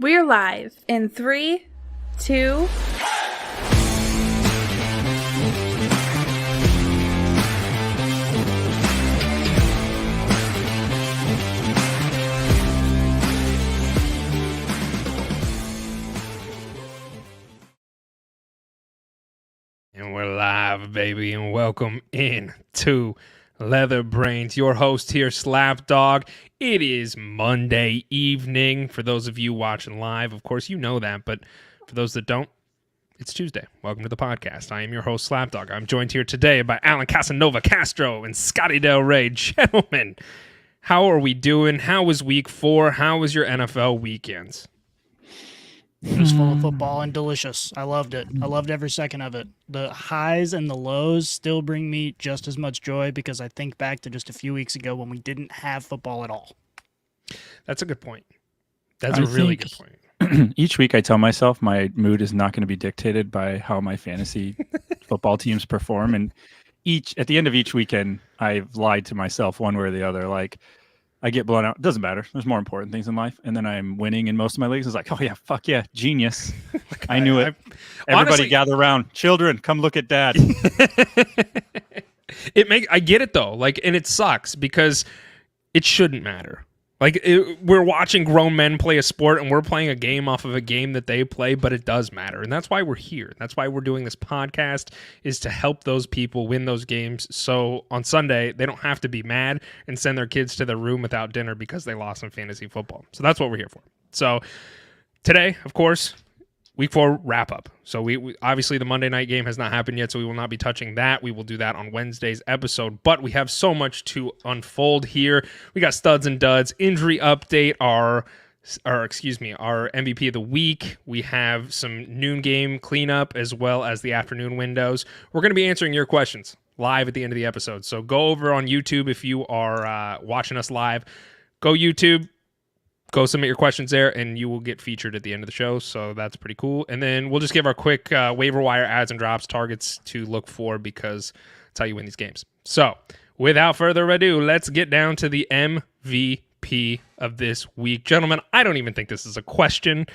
We're live in 3, 2... And we're live, baby, and welcome in to LeatherBrainz, your host here, Slapdog. It is Monday evening. For those of you watching live, of course, you know that, but for those that don't, it's Tuesday. Welcome to the podcast. I am your host, Slapdog. I'm joined here today by Alan Casanova Castro and Scotty Del Rey. Gentlemen, how are we doing? How was week 4? How was your NFL weekends? It was full of football and delicious. I loved it. I loved every second of it. The highs and the lows still bring me just as much joy because I think back to just a few weeks ago when we didn't have football at all. That's a good point. That's a really good point. Each week I tell myself my mood is not going to be dictated by how my fantasy football teams perform. And at the end of each weekend, I've lied to myself one way or the other. Like, I get blown out. It doesn't matter. There's more important things in life. And then I'm winning in most of my leagues. It's like, oh yeah, fuck yeah, genius. I knew it. Everybody honestly, gather around. Children, come look at dad. I get it though. Like, and it sucks because it shouldn't matter. Like, we're watching grown men play a sport and we're playing a game off of a game that they play, but it does matter. And that's why we're here. That's why we're doing this podcast, is to help those people win those games. So on Sunday, they don't have to be mad and send their kids to their room without dinner because they lost in fantasy football. So that's what we're here for. So today, of course, Week 4 wrap-up. So we obviously the Monday night game has not happened yet, so we will not be touching that. We will do that on Wednesday's episode. But we have so much to unfold here. We got studs and duds, injury update, our MVP of the week. We have some noon game cleanup as well as the afternoon windows. We're going to be answering your questions live at the end of the episode. So go over on YouTube if you are watching us live. Go YouTube. Go submit your questions there, and you will get featured at the end of the show, so that's pretty cool. And then we'll just give our quick waiver wire adds and drops targets to look for because that's how you win these games. So, without further ado, let's get down to the MVP of this week. Gentlemen, I don't even think this is a question.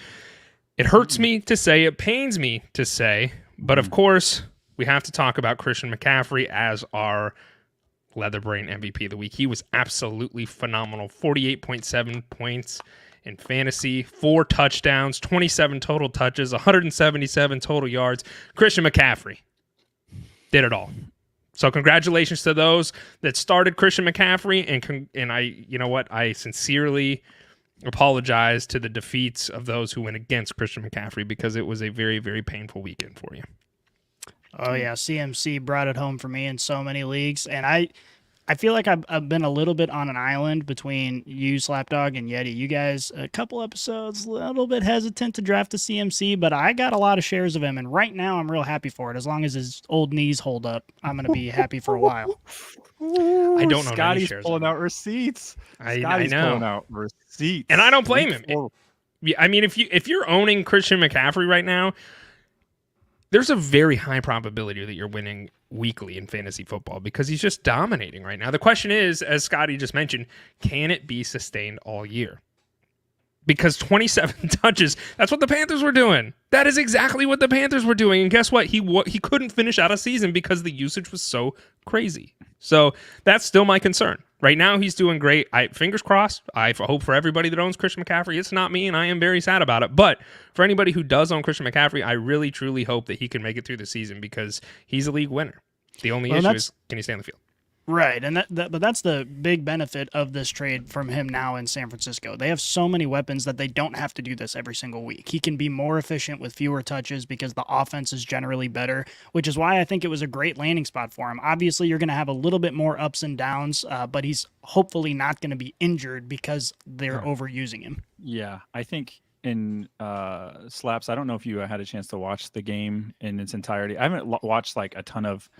It hurts me to say, it pains me to say, but of course, we have to talk about Christian McCaffrey as our LeatherBrainz MVP of the week. He was absolutely phenomenal. 48.7 points in fantasy, 4 touchdowns, 27 total touches, 177 total yards. Christian McCaffrey did it all. So congratulations to those that started Christian McCaffrey, and I, you know what, I sincerely apologize to the defeats of those who went against Christian McCaffrey because it was a very, very painful weekend for you. Oh yeah, CMC brought it home for me in so many leagues, and I feel like I've been a little bit on an island between you, Slapdog, and Yeti. You guys, a couple episodes, a little bit hesitant to draft a CMC, but I got a lot of shares of him, and right now I'm real happy for it. As long as his old knees hold up, I'm going to be happy for a while. I don't know. Scotty's pulling out receipts. I know. Pulling out receipts. And I don't blame him. I mean, if you're owning Christian McCaffrey right now, there's a very high probability that you're winning weekly in fantasy football because he's just dominating right now. The question is, as Scotty just mentioned, can it be sustained all year? Because 27 touches, that's what the Panthers were doing. That is exactly what the Panthers were doing. And guess what? He couldn't finish out a season because the usage was so crazy. So that's still my concern. Right now, he's doing great. Fingers crossed. I hope for everybody that owns Christian McCaffrey, it's not me, and I am very sad about it. But for anybody who does own Christian McCaffrey, I really, truly hope that he can make it through the season because he's a league winner. The only issue is, can he stay on the field? Right, and but that's the big benefit of this trade from him now in San Francisco. They have so many weapons that they don't have to do this every single week. He can be more efficient with fewer touches because the offense is generally better, which is why I think it was a great landing spot for him. Obviously, you're going to have a little bit more ups and downs, but he's hopefully not going to be injured because they're overusing him. Yeah, I think in Slaps, I don't know if you had a chance to watch the game in its entirety. I haven't watched like a ton of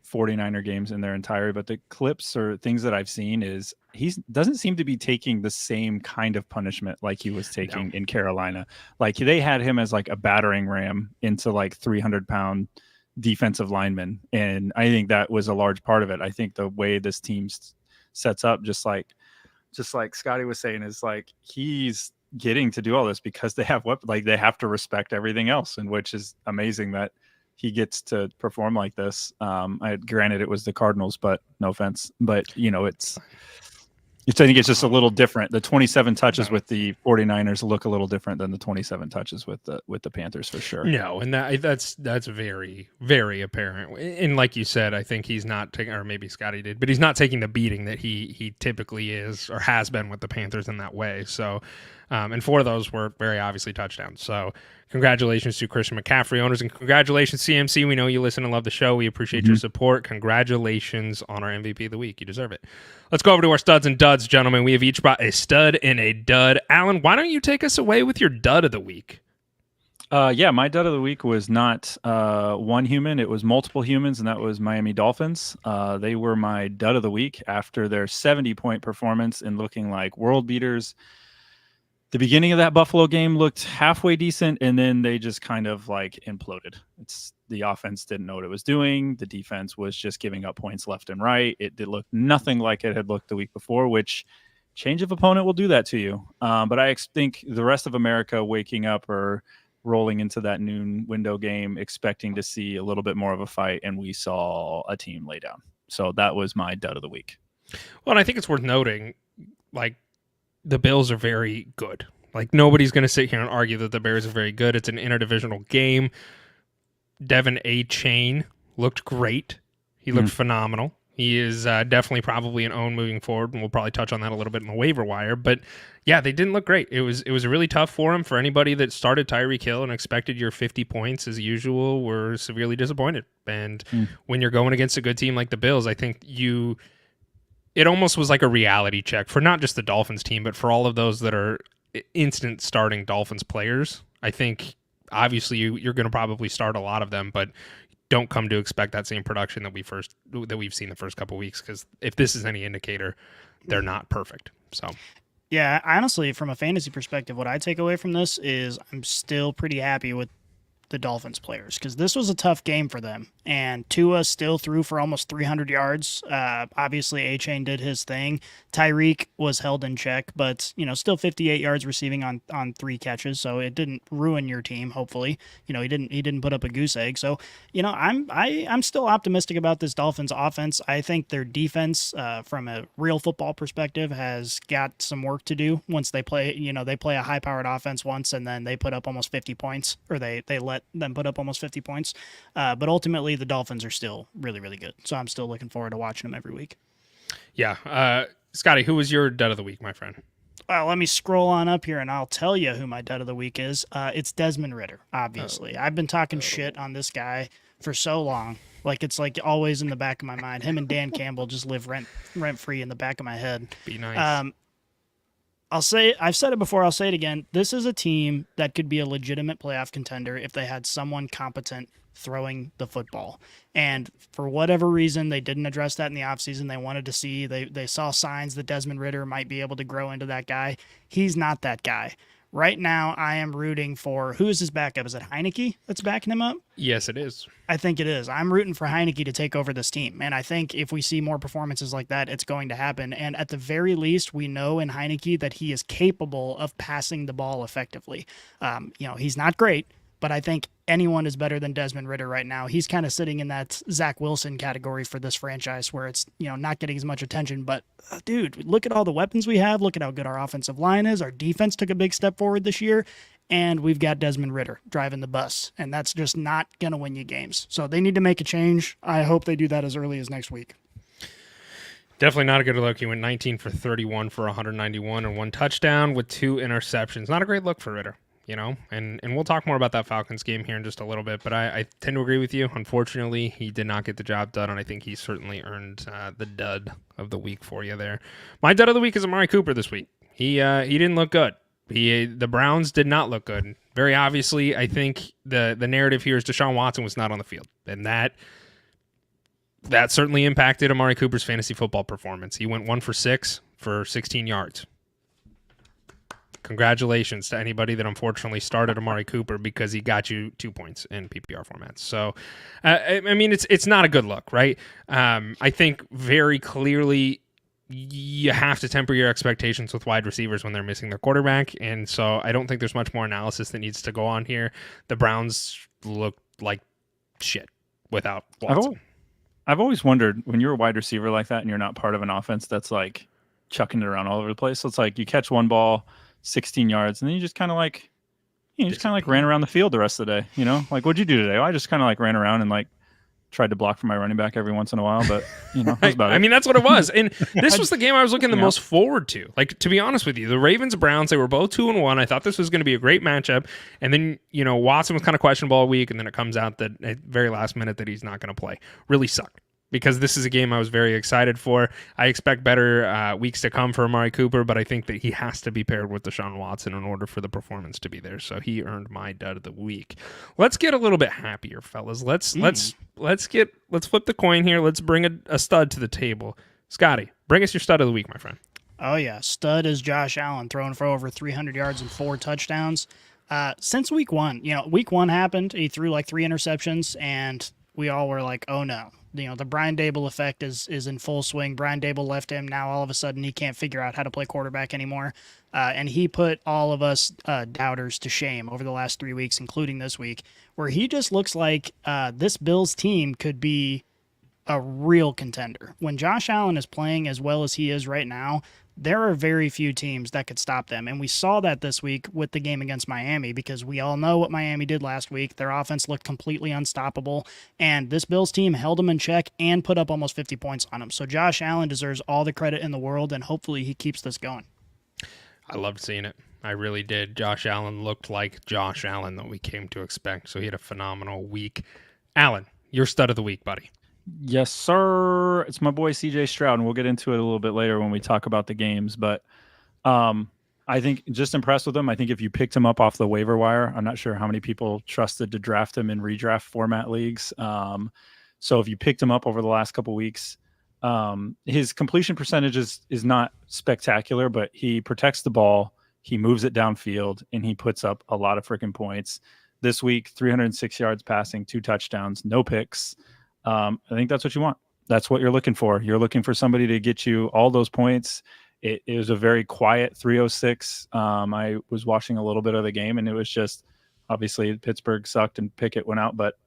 49er games in their entirety, but the clips or things that I've seen is he doesn't seem to be taking the same kind of punishment like he was taking in Carolina. Like they had him as like a battering ram into like 300-pound defensive lineman. And I think that was a large part of it. I think the way this team sets up, just like Scotty was saying, is like he's getting to do all this because they have they have to respect everything else, and which is amazing that he gets to perform like this. Granted, it was the Cardinals, but no offense, but I think it's just a little different. The 27 touches with the 49ers look a little different than the 27 touches with the Panthers for sure. No, and that's very, very apparent. And like you said, I think he's not taking, or maybe Scotty did, but he's not taking the beating that he typically is or has been with the Panthers in that way. So, and 4 of those were very obviously touchdowns. So congratulations to Christian McCaffrey owners, and congratulations CMC. We know you listen and love the show. We appreciate your support. Congratulations on our MVP of the week. You deserve it. Let's go over to our studs and duds, gentlemen. We have each brought a stud and a dud. Alan, why don't you take us away with your dud of the week? Yeah, my dud of the week was not one human. It was multiple humans, and that was Miami Dolphins. They were my dud of the week after their 70-point performance and looking like world beaters. The beginning of that Buffalo game looked halfway decent, and then they just kind of like imploded. The offense didn't know what it was doing. The defense was just giving up points left and right. It did look nothing like it had looked the week before, which change of opponent will do that to you. But I think the rest of America waking up or rolling into that noon window game expecting to see a little bit more of a fight, and we saw a team lay down. So that was my dud of the week. Well, and I think it's worth noting, like, the Bills are very good. Like, nobody's going to sit here and argue that the Bears are very good. It's an interdivisional game. Devin A. Chain looked great. He looked phenomenal. He is definitely probably an own moving forward, and we'll probably touch on that a little bit in the waiver wire. But yeah, they didn't look great. It was really tough for him. For anybody that started Tyreek Hill and expected your 50 points as usual, were severely disappointed. And when you're going against a good team like the Bills, I think it almost was like a reality check for not just the Dolphins team, but for all of those that are instant starting Dolphins players. I think obviously you're going to probably start a lot of them, but don't come to expect that same production that we've seen the first couple of weeks, because if this is any indicator, they're not perfect. So yeah, honestly, from a fantasy perspective, what I take away from this is I'm still pretty happy with the Dolphins players, because this was a tough game for them, and Tua still threw for almost 300 yards. Obviously, A-Chain did his thing. Tyreek was held in check, but still 58 yards receiving on 3 catches, so it didn't ruin your team. Hopefully, he didn't put up a goose egg. So I'm still optimistic about this Dolphins offense. I think their defense, from a real football perspective, has got some work to do. Once they play a high-powered offense once, and then they put up almost 50 points, or they let them put up almost 50 points. But ultimately, the Dolphins are still really, really good. So I'm still looking forward to watching them every week. Yeah. Scotty, who was your dud of the week, my friend? Well, let me scroll on up here, and I'll tell you who my dud of the week is. It's Desmond Ridder, obviously. I've been talking shit on this guy for so long. Like, it's like always in the back of my mind. Him and Dan Campbell just live rent-free in the back of my head. Be nice. I've said it before, I'll say it again. This is a team that could be a legitimate playoff contender if they had someone competent throwing the football. And for whatever reason, they didn't address that in the offseason. They wanted to see, they saw signs that Desmond Ridder might be able to grow into that guy. He's not that guy. Right now, I am rooting for, who is his backup? Is it Heineke that's backing him up? Yes, it is. I think it is. I'm rooting for Heineke to take over this team. And I think if we see more performances like that, it's going to happen. And at the very least, we know in Heineke that he is capable of passing the ball effectively. He's not great, but I think anyone is better than Desmond Ridder right now. He's kind of sitting in that Zach Wilson category for this franchise, where it's, not getting as much attention. But dude, look at all the weapons we have. Look at how good our offensive line is. Our defense took a big step forward this year, and we've got Desmond Ridder driving the bus, and that's just not going to win you games. So they need to make a change. I hope they do that as early as next week. Definitely not a good look. He went 19 for 31 for 191 and 1 touchdown with 2 interceptions. Not a great look for Ridder. And we'll talk more about that Falcons game here in just a little bit, but I tend to agree with you. Unfortunately, he did not get the job done, and I think he certainly earned the dud of the week for you there. My dud of the week is Amari Cooper this week. He didn't look good. The Browns did not look good. Very obviously, I think the narrative here is Deshaun Watson was not on the field, and that certainly impacted Amari Cooper's fantasy football performance. He went 1 for 6 for 16 yards. Congratulations to anybody that unfortunately started Amari Cooper, because he got you 2 points in PPR formats. So, it's not a good look, right? I think very clearly you have to temper your expectations with wide receivers when they're missing their quarterback. And so I don't think there's much more analysis that needs to go on here. The Browns look like shit without Watson. I've always wondered, when you're a wide receiver like that and you're not part of an offense that's like chucking it around all over the place. So it's like you catch one ball, 16 yards, and then you just kind of like, ran around the field the rest of the day. Like, what'd you do today? Well, I just kind of like ran around and like tried to block for my running back every once in a while, but that's about it. I mean, that's what it was. And this was the game I was looking the most forward to. Like, to be honest with you, the Ravens Browns, they were both 2-1. I thought this was going to be a great matchup. And then, Watson was kind of questionable all week, and then it comes out that at very last minute that he's not going to play. Really sucked. Because this is a game I was very excited for. I expect better weeks to come for Amari Cooper, but I think that he has to be paired with Deshaun Watson in order for the performance to be there. So he earned my dud of the week. Let's get a little bit happier, fellas. Let's flip the coin here. Let's bring a stud to the table. Scotty, bring us your stud of the week, my friend. Oh yeah, stud is Josh Allen, throwing for over 300 yards and 4 touchdowns. Since week one, week one happened. He threw like 3 interceptions, and we all were like, oh no. The Brian Dable effect is in full swing. Brian Dable left him. Now all of a sudden he can't figure out how to play quarterback anymore. And he put all of us doubters to shame over the last 3 weeks, including this week, where he just looks like this Bills team could be a real contender. When Josh Allen is playing as well as he is right now, there are very few teams that could stop them. And we saw that this week with the game against Miami, because we all know what Miami did last week. Their offense looked completely unstoppable, and this Bills team held them in check and put up almost 50 points on them. So Josh Allen deserves all the credit in the world, and hopefully he keeps this going. I loved seeing it. I really did. Josh Allen looked like Josh Allen that we came to expect, so he had a phenomenal week. Allen, your stud of the week, buddy. Yes, sir. It's my boy CJ Stroud, and we'll get into it a little bit later when we talk about the games. But I think just impressed with him. I think if you picked him up off the waiver wire, I'm not sure how many people trusted to draft him in redraft format leagues. So if you picked him up over the last couple weeks, his completion percentage is not spectacular, but he protects the ball, he moves it downfield, and he puts up a lot of freaking points. This week, 306 yards passing, 2 touchdowns, no picks. I think that's what you want. That's what you're looking for. You're looking for somebody to get you all those points. It was a very quiet 306. I was watching a little bit of the game, and it was just, obviously Pittsburgh sucked and Pickett went out. But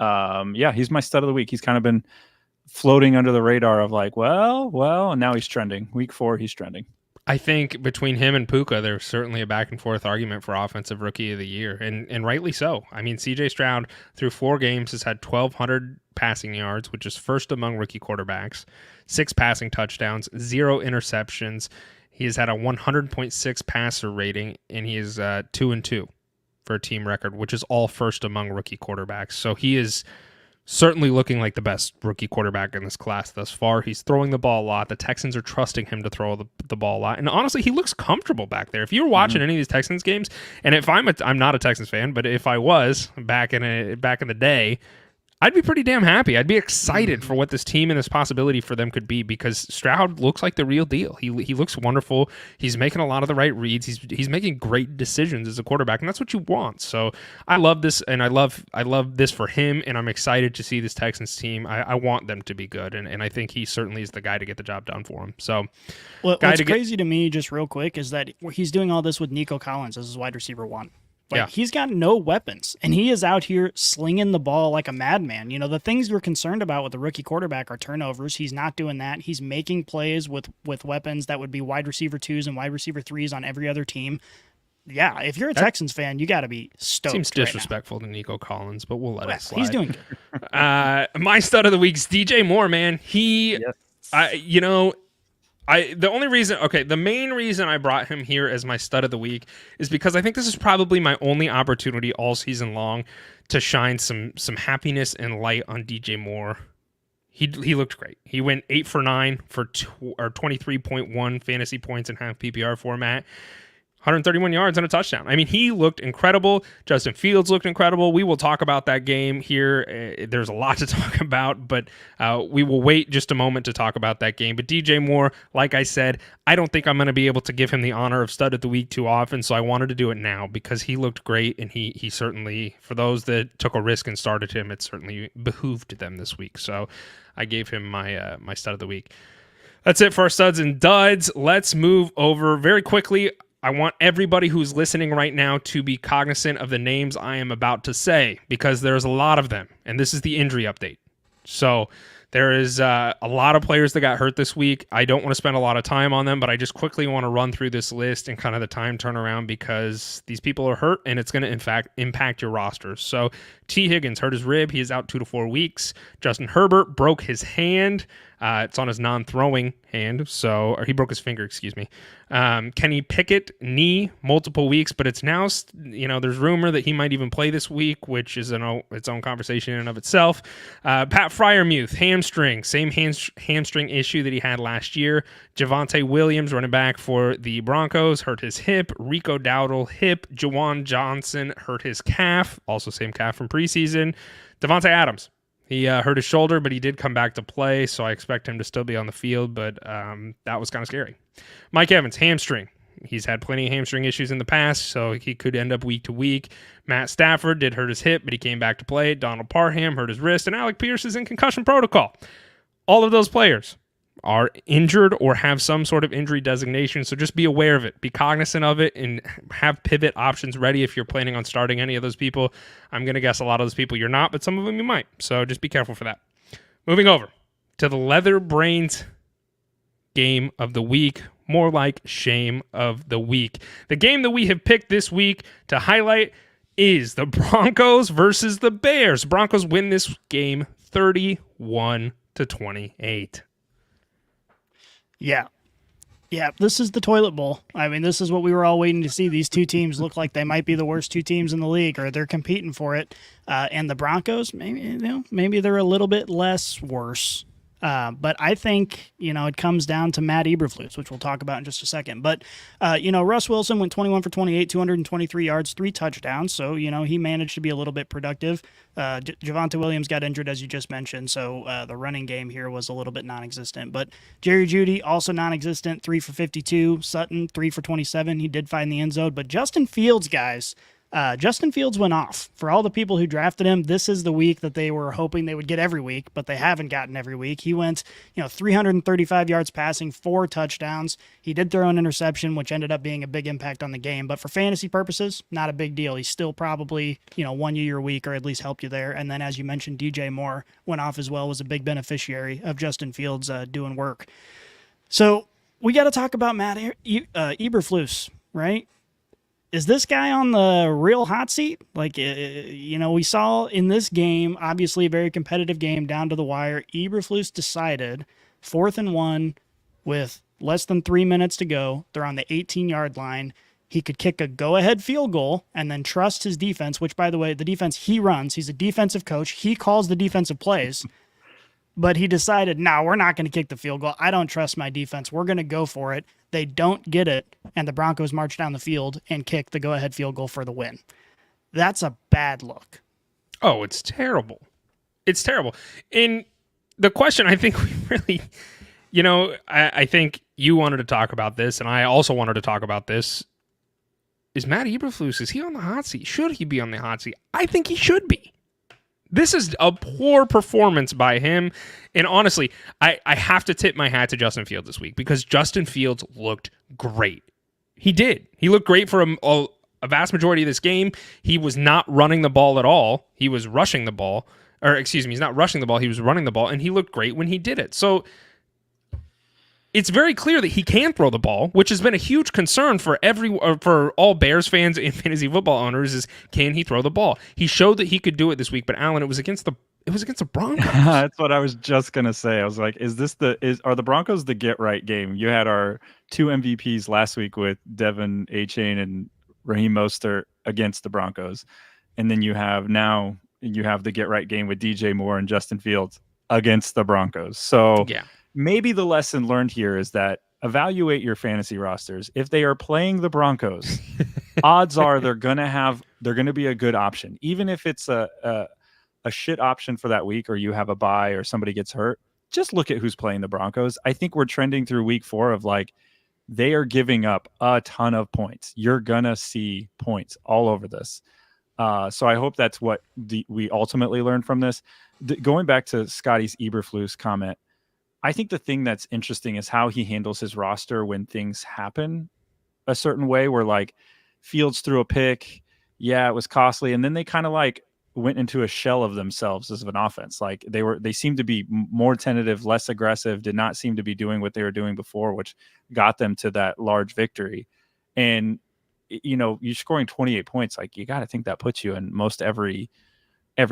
yeah, he's my stud of the week. He's kind of been floating under the radar of like, well, and now he's trending. Week 4, he's trending. I think between him and Puka, there's certainly a back and forth argument for offensive rookie of the year, and rightly so. I mean, CJ Stroud through 4 games has had 1,200 passing yards, which is first among rookie quarterbacks, 6 passing touchdowns, 0 interceptions. He has had a 100.6 passer rating, and he is 2-2 for a team record, which is all first among rookie quarterbacks. So he is certainly looking like the best rookie quarterback in this class thus far. He's throwing the ball a lot. The Texans are trusting him to throw the ball a lot. And honestly, he looks comfortable back there. If you're watching any of these Texans games, and if I'm not a Texans fan, but if I was back in the day, I'd be pretty damn happy. I'd be excited for what this team and this possibility for them could be, because Stroud looks like the real deal. He looks wonderful. He's making a lot of the right reads. He's making great decisions as a quarterback, and that's what you want. So I love this, and I love this for him, and I'm excited to see this Texans team. I want them to be good, and I think he certainly is the guy to get the job done for him. So what's crazy to me, just real quick, is that he's doing all this with Nico Collins as his wide receiver 1. He's got no weapons, and he is out here slinging the ball like a madman. The things you're concerned about with the rookie quarterback are turnovers. He's not doing that. He's making plays with weapons that would be wide receiver 2s and wide receiver 3s on every other team. Yeah, if you're a Texans fan, you got to be stoked. Seems disrespectful to Nico Collins, but we'll let it slide. He's doing good. My stud of the week's DJ Moore, man. The main reason I brought him here as my stud of the week is because I think this is probably my only opportunity all season long to shine some happiness and light on DJ Moore. He looked great. He went 8 for 9 for 23.1 fantasy points in half PPR format. 131 yards and a touchdown. I mean, he looked incredible. Justin Fields looked incredible. We will talk about that game here. There's a lot to talk about, but we will wait just a moment to talk about that game. But DJ Moore, like I said, I don't think I'm going to be able to give him the honor of stud of the week too often, so I wanted to do it now because he looked great, and he certainly, for those that took a risk and started him, it certainly behooved them this week. So I gave him my stud of the week. That's it for our studs and duds. Let's move over very quickly. I want everybody who's listening right now to be cognizant of the names I am about to say, because there's a lot of them, and this is the injury update. So there is a lot of players that got hurt this week. I don't want to spend a lot of time on them, but I just quickly want to run through this list and kind of the time turnaround, because these people are hurt and it's going to in fact impact your rosters. So T. Higgins hurt his rib. He is out 2 to 4 weeks. Justin Herbert broke his hand. It's on his non-throwing hand, or he broke his finger, excuse me. Kenny Pickett, knee, multiple weeks, but it's now, there's rumor that he might even play this week, which is its own conversation in and of itself. Pat Freiermuth, hamstring, same hamstring issue that he had last year. Javonte Williams, running back for the Broncos, hurt his hip. Rico Dowdle, hip. Jawan Johnson hurt his calf, also same calf from preseason. Devontae Adams, he hurt his shoulder, but he did come back to play, so I expect him to still be on the field, but that was kind of scary. Mike Evans, hamstring. He's had plenty of hamstring issues in the past, so he could end up week to week. Matt Stafford did hurt his hip, but he came back to play. Donald Parham hurt his wrist, and Alec Pierce is in concussion protocol. All of those players are injured or have some sort of injury designation, so just be aware of it. Be cognizant of it and have pivot options ready if you're planning on starting any of those people. I'm going to guess a lot of those people you're not, but some of them you might, so just be careful for that. Moving over to the LeatherBrainz game of the week, more like shame of the week. The game that we have picked this week to highlight is the Broncos versus the Bears. Broncos win this game 31-28. Yeah. Yeah, this is the toilet bowl. I mean, this is what we were all waiting to see. These two teams look like they might be the worst two teams in the league, or they're competing for it. And the Broncos, maybe they're a little bit less worse. But I think, it comes down to Matt Eberflus, which we'll talk about in just a second. But, Russ Wilson went 21 for 28, 223 yards, 3 touchdowns. So, he managed to be a little bit productive. Javonte Williams got injured, as you just mentioned. So the running game here was a little bit non-existent. But Jerry Jeudy, also non-existent, 3 for 52. Sutton, 3 for 27. He did find the end zone. But Justin Fields, guys, Justin Fields went off. For all the people who drafted him, this is the week that they were hoping they would get every week, but they haven't gotten every week. He went, 335 yards passing, 4 touchdowns. He did throw an interception, which ended up being a big impact on the game, but for fantasy purposes, not a big deal. He's still probably, won you your week or at least helped you there. And then, as you mentioned, DJ Moore went off as well, was a big beneficiary of Justin Fields doing work. So we got to talk about Matt Eberflus, right? Is this guy on the real hot seat? We saw in this game, obviously a very competitive game down to the wire. Eberflus decided 4th and 1 with less than 3 minutes to go. They're on the 18-yard line. He could kick a go-ahead field goal and then trust his defense, which, by the way, the defense he runs, he's a defensive coach. He calls the defensive plays. But he decided, no, we're not going to kick the field goal. I don't trust my defense. We're going to go for it. They don't get it, and the Broncos march down the field and kick the go-ahead field goal for the win. That's a bad look. Oh, it's terrible. It's terrible. And the question I think we really, I think you wanted to talk about this, and I also wanted to talk about this, is Matt Eberflus, is he on the hot seat? Should he be on the hot seat? I think he should be. This is a poor performance by him. And honestly, I have to tip my hat to Justin Fields this week, because Justin Fields looked great. He did. He looked great for a vast majority of this game. He was not running the ball at all. He was rushing the ball. He's not rushing the ball. He was running the ball, and he looked great when he did it. So it's very clear that he can throw the ball, which has been a huge concern for all Bears fans and fantasy football owners, is can he throw the ball? He showed that he could do it this week, but Alan, it was against the Broncos. That's what I was just gonna say. I was like, are the Broncos the get right game? You had our 2 MVPs last week with Devin Achane and Raheem Mostert against the Broncos, and then you have the get right game with DJ Moore and Justin Fields against the Broncos. So yeah. Maybe the lesson learned here is that evaluate your fantasy rosters. If they are playing the Broncos, odds are they're going to be a good option. Even if it's a shit option for that week, or you have a bye or somebody gets hurt, just look at who's playing the Broncos. I think we're trending through week 4 of they are giving up a ton of points. You're going to see points all over this. So I hope that's what we ultimately learn from this. Going back to Scotty's Eberflus comment, I think the thing that's interesting is how he handles his roster when things happen a certain way, where like Fields threw a pick. Yeah, it was costly. And then they kind of like went into a shell of themselves as an offense. Like they seemed to be more tentative, less aggressive, did not seem to be doing what they were doing before, which got them to that large victory. And, you're scoring 28 points. Like, you got to think that puts you in most every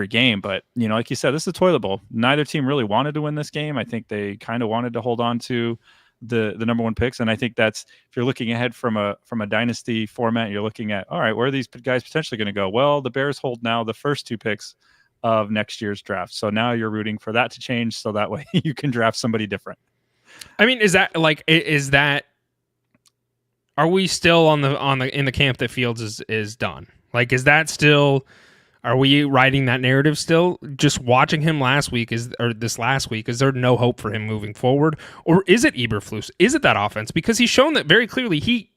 game. But, like you said, this is a toilet bowl. Neither team really wanted to win this game. I think they kind of wanted to hold on to the number one picks. And I think that's, if you're looking ahead from a dynasty format, you're looking at, all right, where are these guys potentially going to go? Well, the Bears hold now the first two picks of next year's draft. So now you're rooting for that to change, so that way you can draft somebody different. I mean, are we still in the camp that Fields is done? Like, is that still, are we writing that narrative still? Just watching him this last week, is there no hope for him moving forward? Or is it Eberflus? Is it that offense? Because he's shown that very clearly he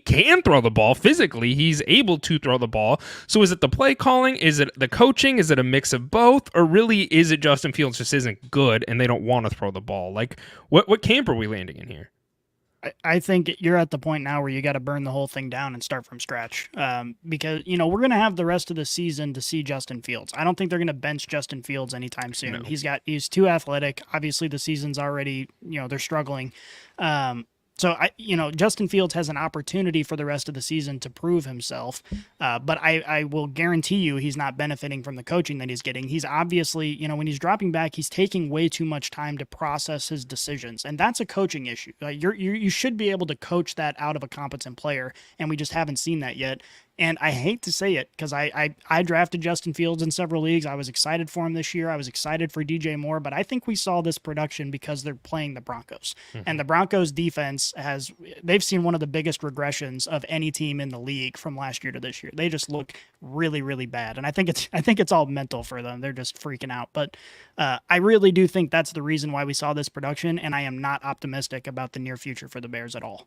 can throw the ball physically. He's able to throw the ball. So is it the play calling? Is it the coaching? Is it a mix of both? Or really is it Justin Fields just isn't good and they don't want to throw the ball? Like, what camp are we landing in here? I think you're at the point now where you got to burn the whole thing down and start from scratch, because we're going to have the rest of the season to see Justin Fields. I don't think they're going to bench Justin Fields anytime soon. No. He's too athletic. Obviously, the season's already they're struggling. So Justin Fields has an opportunity for the rest of the season to prove himself, but I will guarantee you he's not benefiting from the coaching that he's getting. He's obviously, when he's dropping back, he's taking way too much time to process his decisions, and that's a coaching issue. You should be able to coach that out of a competent player, and we just haven't seen that yet. And I hate to say it because I drafted Justin Fields in several leagues. I was excited for him this year. I was excited for DJ Moore, but I think we saw this production because they're playing the Broncos. Mm-hmm. And the Broncos defense they've seen one of the biggest regressions of any team in the league from last year to this year. They just look really, really bad. And I think it's all mental for them. They're just freaking out. But I really do think that's the reason why we saw this production, and I am not optimistic about the near future for the Bears at all.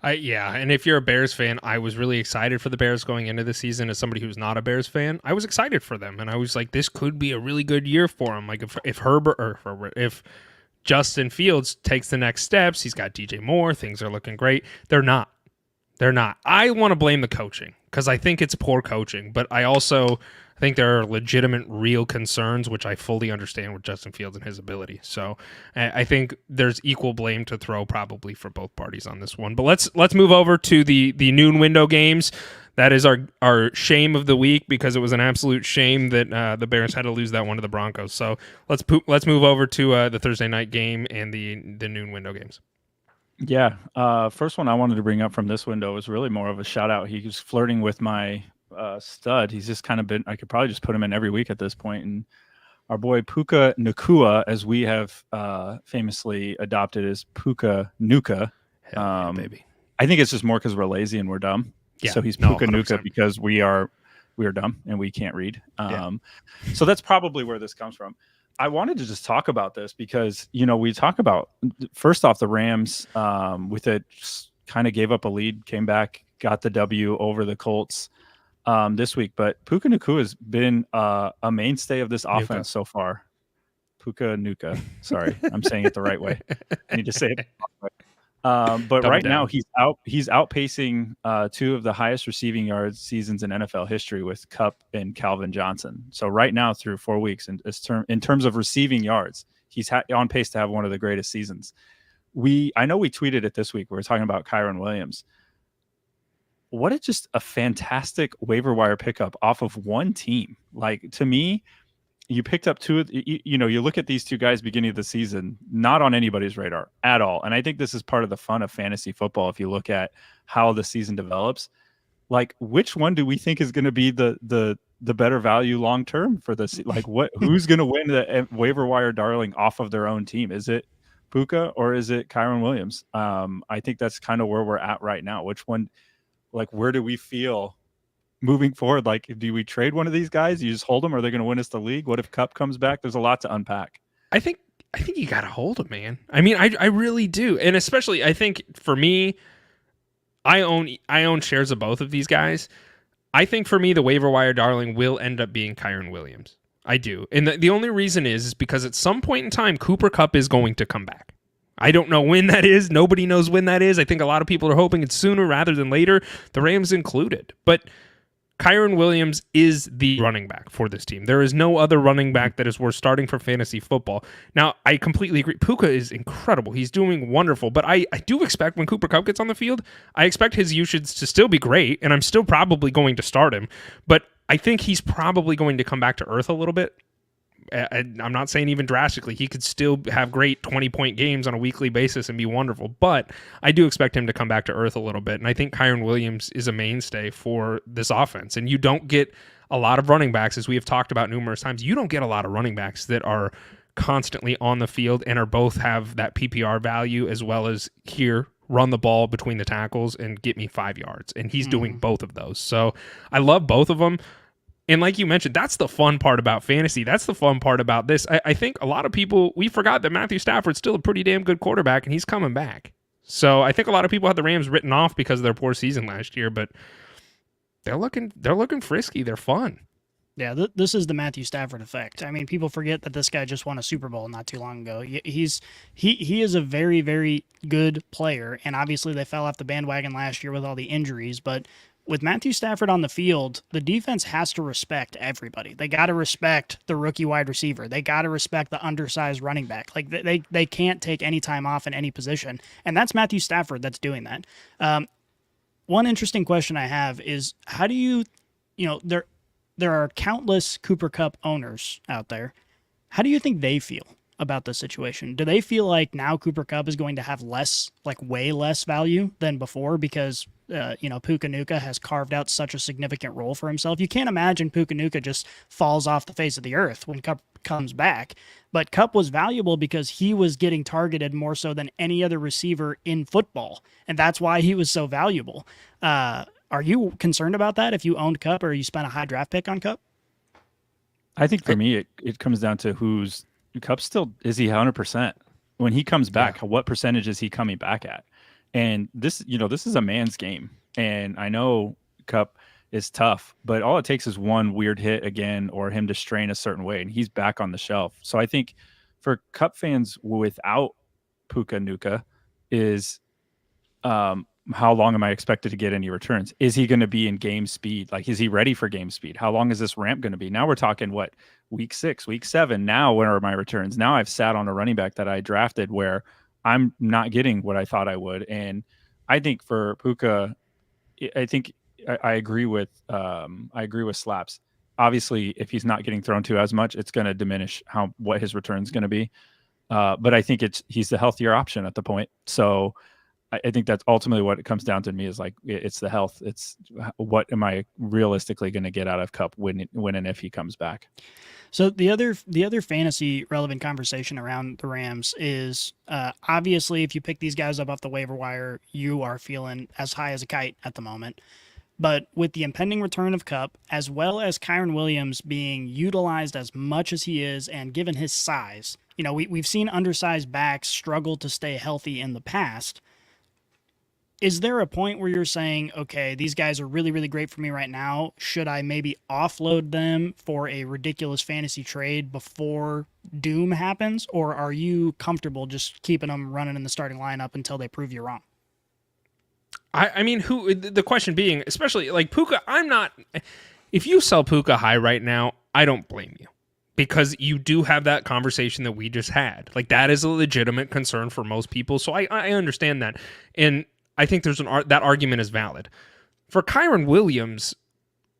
And if you're a Bears fan, I was really excited for the Bears going into the season. As somebody who's not a Bears fan, I was excited for them, and I was like, this could be a really good year for him. Like if Justin Fields takes the next steps, he's got DJ Moore, things are looking great. They're not. I want to blame the coaching because I think it's poor coaching, but I think there are legitimate, real concerns, which I fully understand with Justin Fields and his ability. So I think there's equal blame to throw probably for both parties on this one. But let's move over to the noon window games. That is our shame of the week because it was an absolute shame that the Bears had to lose that one to the Broncos. So let's move over to the Thursday night game and the noon window games. Yeah. First one I wanted to bring up from this window was really more of a shout out. He was flirting with my stud. He's just kind of been, I could probably just put him in every week at this point. And our boy Puka Nacua, as we have famously adopted, as Puka Nuka. Baby. I think it's just more because we're lazy and we're dumb. Yeah, so he's Puka Nuka because we are dumb and we can't read. So that's probably where this comes from. I wanted to just talk about this because, we talk about, first off, the Rams with it kind of gave up a lead, came back, got the W over the Colts this week. But Puka Nacua has been a mainstay of this offense so far. Puka Nuka. Sorry, I'm saying it the right way. I need to say it the wrong way. But right now he's outpacing two of the highest receiving yards seasons in NFL history with Kupp and Calvin Johnson. So right now through 4 weeks in terms of receiving yards, he's on pace to have one of the greatest seasons. I know we tweeted it this week. We were talking about Kyron Williams. What a just a fantastic waiver wire pickup off of one team. Like, to me, you picked up two, you look at these two guys beginning of the season, not on anybody's radar at all. And I think this is part of the fun of fantasy football. If you look at how the season develops, like, which one do we think is going to be the better value long-term for this? Like, who's going to win the waiver wire darling off of their own team? Is it Puka or is it Kyron Williams? I think that's kind of where we're at right now. Which one, like, where do we feel moving forward? Like, do we trade one of these guys? You just hold them? Or are they going to win us the league? What if Kupp comes back? There's a lot to unpack. I think you got to hold him, man. I mean, I really do. And especially, I think for me, I own shares of both of these guys. I think for me, the waiver wire darling will end up being Kyron Williams. I do. And the only reason is because at some point in time, Cooper Kupp is going to come back. I don't know when that is. Nobody knows when that is. I think a lot of people are hoping it's sooner rather than later, the Rams included. But Kyren Williams is the running back for this team. There is no other running back that is worth starting for fantasy football. Now, I completely agree. Puka is incredible. He's doing wonderful. But I do expect when Cooper Kupp gets on the field, I expect his usage to still be great, and I'm still probably going to start him. But I think he's probably going to come back to earth a little bit. I'm not saying even drastically. He could still have great 20-point games on a weekly basis and be wonderful, but I do expect him to come back to earth a little bit, and I think Kyren Williams is a mainstay for this offense, and you don't get a lot of running backs, as we have talked about numerous times. You don't get a lot of running backs that are constantly on the field and are both have that PPR value as well as here, run the ball between the tackles and get me 5 yards, and he's doing both of those. So I love both of them. And like you mentioned, that's the fun part about fantasy. That's the fun part about this. I think a lot of people, we forgot that Matthew Stafford's still a pretty damn good quarterback, and he's coming back. So I think a lot of people had the Rams written off because of their poor season last year, but they're looking frisky. They're fun. Yeah, this is the Matthew Stafford effect. I mean, people forget that this guy just won a Super Bowl not too long ago. He is a very, very good player, and obviously they fell off the bandwagon last year with all the injuries, but with Matthew Stafford on the field, the defense has to respect everybody. They got to respect the rookie wide receiver. They got to respect the undersized running back. Like they can't take any time off in any position, and that's Matthew Stafford that's doing that. One interesting question I have is, how do you know, there are countless Cooper Kupp owners out there. How do you think they feel about this situation? Do they feel like now Cooper Kupp is going to have less, like way less value than before because Puka Nacua has carved out such a significant role for himself? You can't imagine Puka Nacua just falls off the face of the earth when Kupp comes back. But Kupp was valuable because he was getting targeted more so than any other receiver in football, and that's why he was so valuable. Are you concerned about that if you owned Kupp or you spent a high draft pick on Kupp? I think for me, it comes down to who's Kupp still, is he 100%? When he comes back, what percentage is he coming back at? And this is a man's game. And I know Kupp is tough, but all it takes is one weird hit again or him to strain a certain way, and he's back on the shelf. So I think for Kupp fans without Puka Nacua is how long am I expected to get any returns? Is he going to be in game speed? Like, is he ready for game speed? How long is this ramp going to be? Now we're talking week 6, week 7. Now where are my returns? Now I've sat on a running back that I drafted where I'm not getting what I thought I would. And I think for Puka, I think I agree with Slaps. Obviously, if he's not getting thrown to as much, it's going to diminish what his return is going to be. But I think he's the healthier option at the point. So I think that's ultimately what it comes down to me is like, it's the health. It's what am I realistically going to get out of Kupp when and if he comes back. So the other fantasy relevant conversation around the Rams is obviously if you pick these guys up off the waiver wire, you are feeling as high as a kite at the moment. But with the impending return of Kupp, as well as Kyren Williams being utilized as much as he is, and given his size, we've seen undersized backs struggle to stay healthy in the past. Is there a point where you're saying, okay, these guys are really, really great for me right now. Should I maybe offload them for a ridiculous fantasy trade before doom happens? Or are you comfortable just keeping them running in the starting lineup until they prove you wrong? I mean, the question being, especially like Puka, if you sell Puka high right now, I don't blame you. Because you do have that conversation that we just had. Like, that is a legitimate concern for most people. So I understand that. And I think that argument is valid. For Kyren Williams,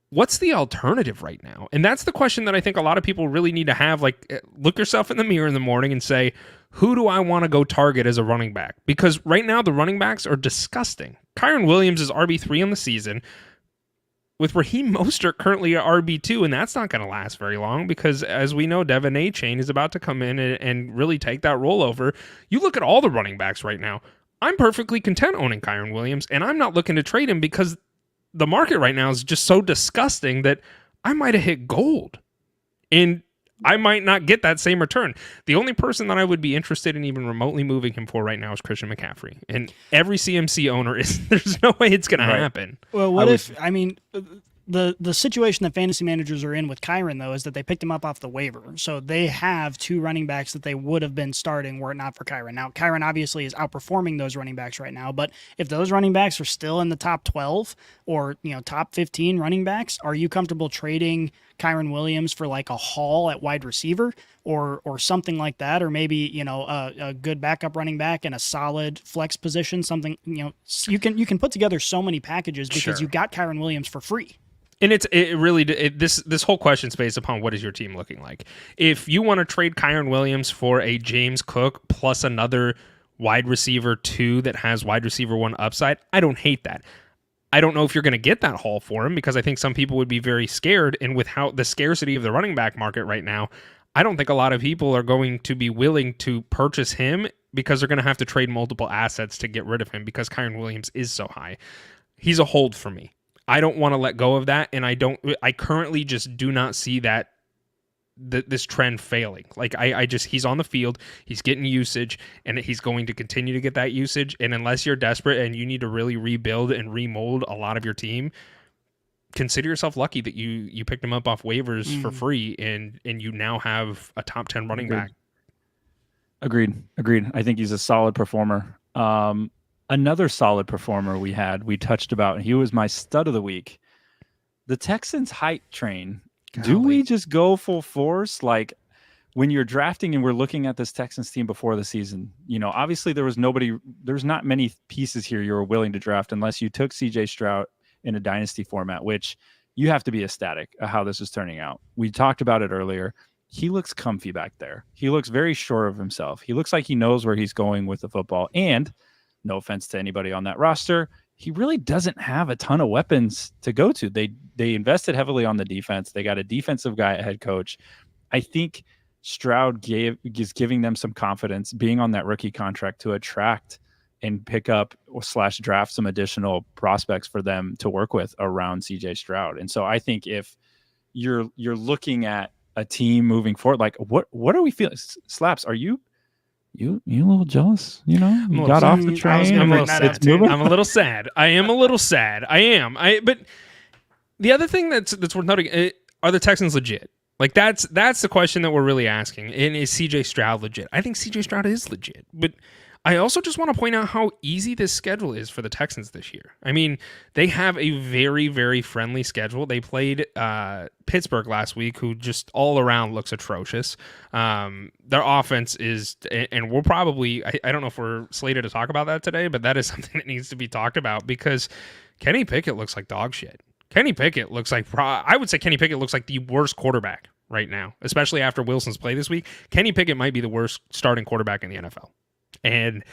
what's the alternative right now? And that's the question that I think a lot of people really need to have. Like, look yourself in the mirror in the morning and say, who do I want to go target as a running back? Because right now the running backs are disgusting. Kyren Williams is RB3 on the season, with Raheem Mostert currently at RB2, and that's not going to last very long because, as we know, Devin A-Chain is about to come in and really take that role over. You look at all the running backs right now. I'm perfectly content owning Kyren Williams, and I'm not looking to trade him because the market right now is just so disgusting that I might have hit gold, and I might not get that same return. The only person that I would be interested in even remotely moving him for right now is Christian McCaffrey, and every CMC owner is. There's no way it's going to happen. Well, the situation that fantasy managers are in with Kyron, though, is that they picked him up off the waiver. So they have 2 running backs that they would have been starting were it not for Kyron. Now, Kyron obviously is outperforming those running backs right now, but if those running backs are still in the top 12 or, top 15 running backs, are you comfortable trading Kyron Williams for like a haul at wide receiver or something like that? Or maybe, a good backup running back and a solid flex position, something, you can put together so many packages because you got Kyron Williams for free. And this whole question is based upon what is your team looking like. If you want to trade Kyron Williams for a James Cook plus another wide receiver 2 that has wide receiver 1 upside, I don't hate that. I don't know if you're going to get that haul for him because I think some people would be very scared. And with how the scarcity of the running back market right now, I don't think a lot of people are going to be willing to purchase him because they're going to have to trade multiple assets to get rid of him because Kyron Williams is so high. He's a hold for me. I don't want to let go of that, and I currently just do not see this trend failing. Like he's on the field, he's getting usage, and he's going to continue to get that usage. And unless you're desperate and you need to really rebuild and remold a lot of your team, consider yourself lucky that you picked him up off waivers for free, and you now have a top 10 running back. Agreed. I think he's a solid performer. Another solid performer we touched about, and he was my stud of the week. The Texans hype train. Golly. Do we just go full force? Like when you're drafting and we're looking at this Texans team before the season, obviously there's not many pieces here you were willing to draft unless you took CJ Stroud in a dynasty format, which you have to be ecstatic at how this is turning out. We talked about it earlier. He looks comfy back there. He looks very sure of himself. He looks like he knows where he's going with the football. And no offense to anybody on that roster, he really doesn't have a ton of weapons to go to. They invested heavily on the defense. They got a defensive guy at head coach. I think Stroud is giving them some confidence being on that rookie contract to attract and pick up / draft some additional prospects for them to work with around CJ Stroud. And so I think if you're looking at a team moving forward, like what are we feeling? Slaps, are you a little jealous? You got off the train. I'm a little sad. I am a little sad. I am. But the other thing that's worth noting, are the Texans legit? Like that's the question that we're really asking. And is CJ Stroud legit? I think CJ Stroud is legit, but I also just want to point out how easy this schedule is for the Texans this year. I mean, they have a very, very friendly schedule. They played Pittsburgh last week, who just all around looks atrocious. Their offense is, and we'll probably, I don't know if we're slated to talk about that today, but that is something that needs to be talked about because Kenny Pickett looks like dog shit. Kenny Pickett looks like, I would say Kenny Pickett looks like the worst quarterback right now, especially after Wilson's play this week. Kenny Pickett might be the worst starting quarterback in the NFL. And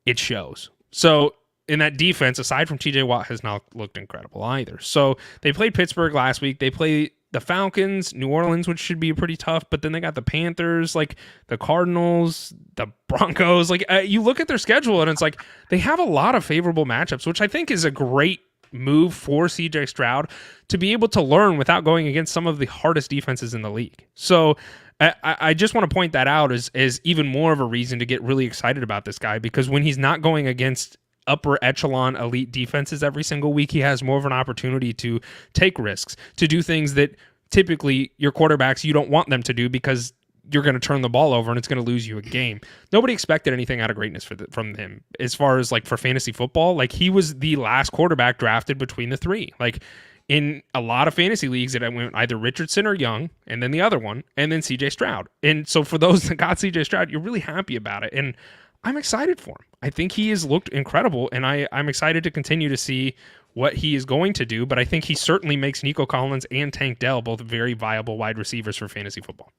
it shows. So in that defense, aside from TJ Watt, has not looked incredible either. So they played Pittsburgh last week. They play the Falcons, New Orleans, which should be pretty tough. But then they got the Panthers, like the Cardinals, the Broncos. Like you look at their schedule and it's like they have a lot of favorable matchups, which I think is a great move for CJ Stroud to be able to learn without going against some of the hardest defenses in the league. So I just want to point that out as even more of a reason to get really excited about this guy, because when he's not going against upper echelon elite defenses every single week, he has more of an opportunity to take risks, to do things that typically your quarterbacks, you don't want them to do because you're going to turn the ball over and it's going to lose you a game. Nobody expected anything out of greatness from him as far as like for fantasy football. Like he was the last quarterback drafted between the three. Like in a lot of fantasy leagues, it went either Richardson or Young, and then the other one, and then CJ Stroud. And so for those that got CJ Stroud, you're really happy about it. And I'm excited for him. I think he has looked incredible, and I'm excited to continue to see what he is going to do. But I think he certainly makes Nico Collins and Tank Dell both very viable wide receivers for fantasy football.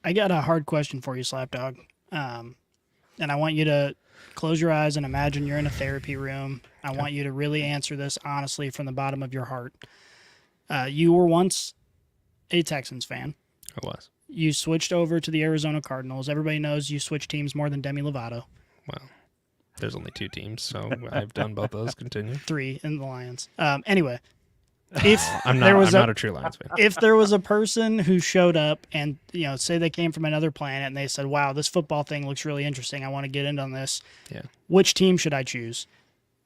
I got a hard question for you, Slapdog. And I want you to close your eyes and imagine you're in a therapy room. I want you to really answer this honestly from the bottom of your heart. You were once a Texans fan. I was. You switched over to the Arizona Cardinals. Everybody knows you switch teams more than Demi Lovato. Well, there's only 2 teams, so I've done both those. Continue. 3 in the Lions. Anyway, if I'm there was not a true Lions fan. If there was a person who showed up and, say they came from another planet and they said, wow, this football thing looks really interesting, I want to get in on this. Yeah. Which team should I choose?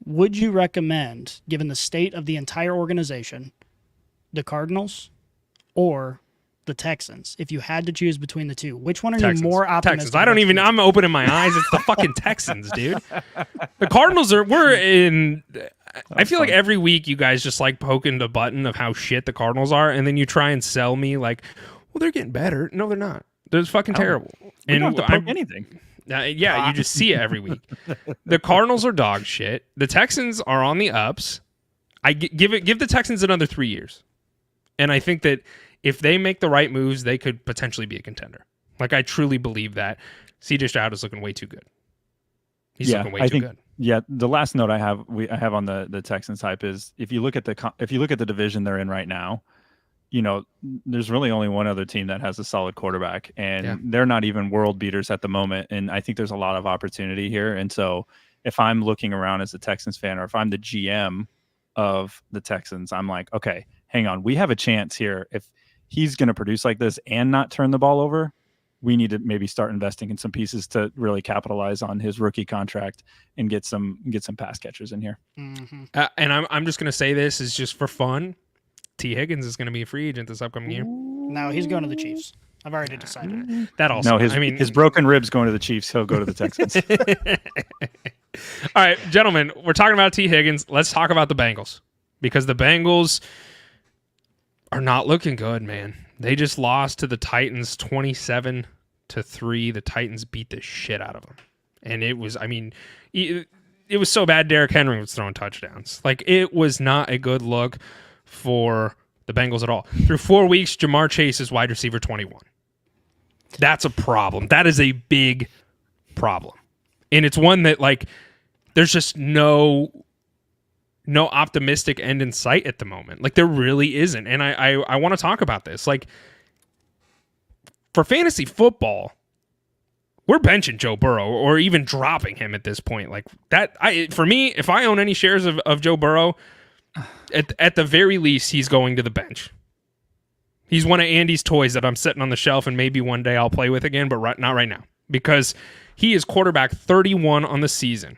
Would you recommend, given the state of the entire organization, the Cardinals or the Texans. If you had to choose between the two, which one are Texans. you more optimistic? Texans. I don't even. I'm opening my eyes. It's the fucking Texans, dude. The Cardinals are. We're in. I feel like every week you guys just like poking the button of how shit the Cardinals are, and then you try and sell me like, well, they're getting better. No, they're not. They're fucking terrible. We don't have to poke anything. Yeah, you just see it every week. The Cardinals are dog shit. The Texans are on the ups. Give the Texans another 3 years, and I think that if they make the right moves, they could potentially be a contender. Like I truly believe that. CJ Stroud is looking way too good. He's looking way too good. Yeah, the last note I have on the Texans hype is if you look at the division they're in right now, you know, there's really only one other team that has a solid quarterback, and they're not even world beaters at the moment. And I think there's a lot of opportunity here. And so if I'm looking around as a Texans fan, or if I'm the GM of the Texans, I'm like, okay, hang on, we have a chance here. If he's going to produce like this and not turn the ball over, we need to maybe start investing in some pieces to really capitalize on his rookie contract and get some pass catchers in here. Mm-hmm. And I'm just going to say this is just for fun. T. Higgins is going to be a free agent this upcoming year. No, he's going to the Chiefs. I've already decided it. That also. No, his broken ribs going to the Chiefs. He'll go to the Texans. All right, gentlemen, we're talking about T. Higgins. Let's talk about the Bengals, because the Bengals are not looking good, man. They just lost to the Titans 27-3. The Titans beat the shit out of them. And it was, I mean, it was so bad Derrick Henry was throwing touchdowns. Like, it was not a good look for the Bengals at all. Through 4 weeks, Jamar Chase is wide receiver 21. That's a problem. That is a big problem. And it's one that, like, there's just no optimistic end in sight at the moment. Like, there really isn't. And I want to talk about this. Like, for fantasy football, we're benching Joe Burrow or even dropping him at this point. Like, that, for me, if I own any shares of Joe Burrow, at the very least, he's going to the bench. He's one of Andy's toys that I'm sitting on the shelf and maybe one day I'll play with again, but not right now, because he is quarterback 31 on the season.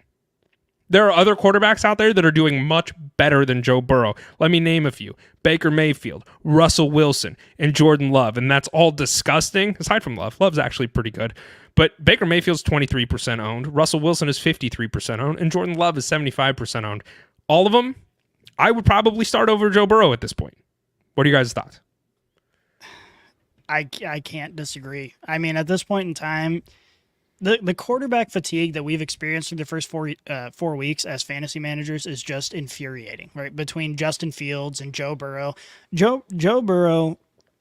There are other quarterbacks out there that are doing much better than Joe Burrow. Let me name a few. Baker Mayfield, Russell Wilson, and Jordan Love. And that's all disgusting, aside from Love. Love's actually pretty good. But Baker Mayfield's 23% owned. Russell Wilson is 53% owned. And Jordan Love is 75% owned. All of them, I would probably start over Joe Burrow at this point. What are you guys' thoughts? I can't disagree. I mean, at this point in time, the quarterback fatigue that we've experienced through the first 4 weeks as fantasy managers is just infuriating, right? Between Justin Fields and Joe Burrow. Joe Burrow,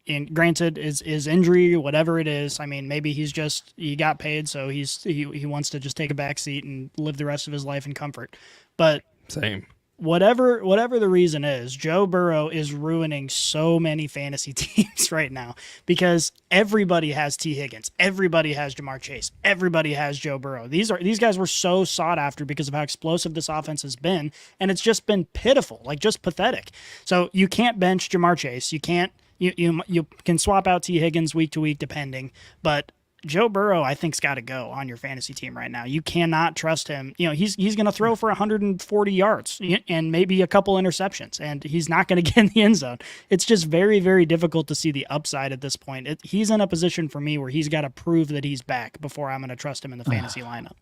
and granted, is injury, whatever it is. I mean, maybe he got paid, so he wants to just take a back seat and live the rest of his life in comfort. But same. Whatever the reason is, Joe Burrow is ruining so many fantasy teams right now because everybody has T. Higgins, everybody has Jamar Chase, everybody has Joe Burrow. These guys were so sought after because of how explosive this offense has been, and it's just been pitiful, like just pathetic. So you can't bench Jamar Chase, you can't you can swap out T. Higgins week to week depending, but Joe Burrow, I think, has got to go on your fantasy team right now. You cannot trust him. You know, he's going to throw for 140 yards and maybe a couple interceptions, and he's not going to get in the end zone. It's just very, very difficult to see the upside at this point. He's in a position for me where he's got to prove that he's back before I'm going to trust him in the fantasy lineup.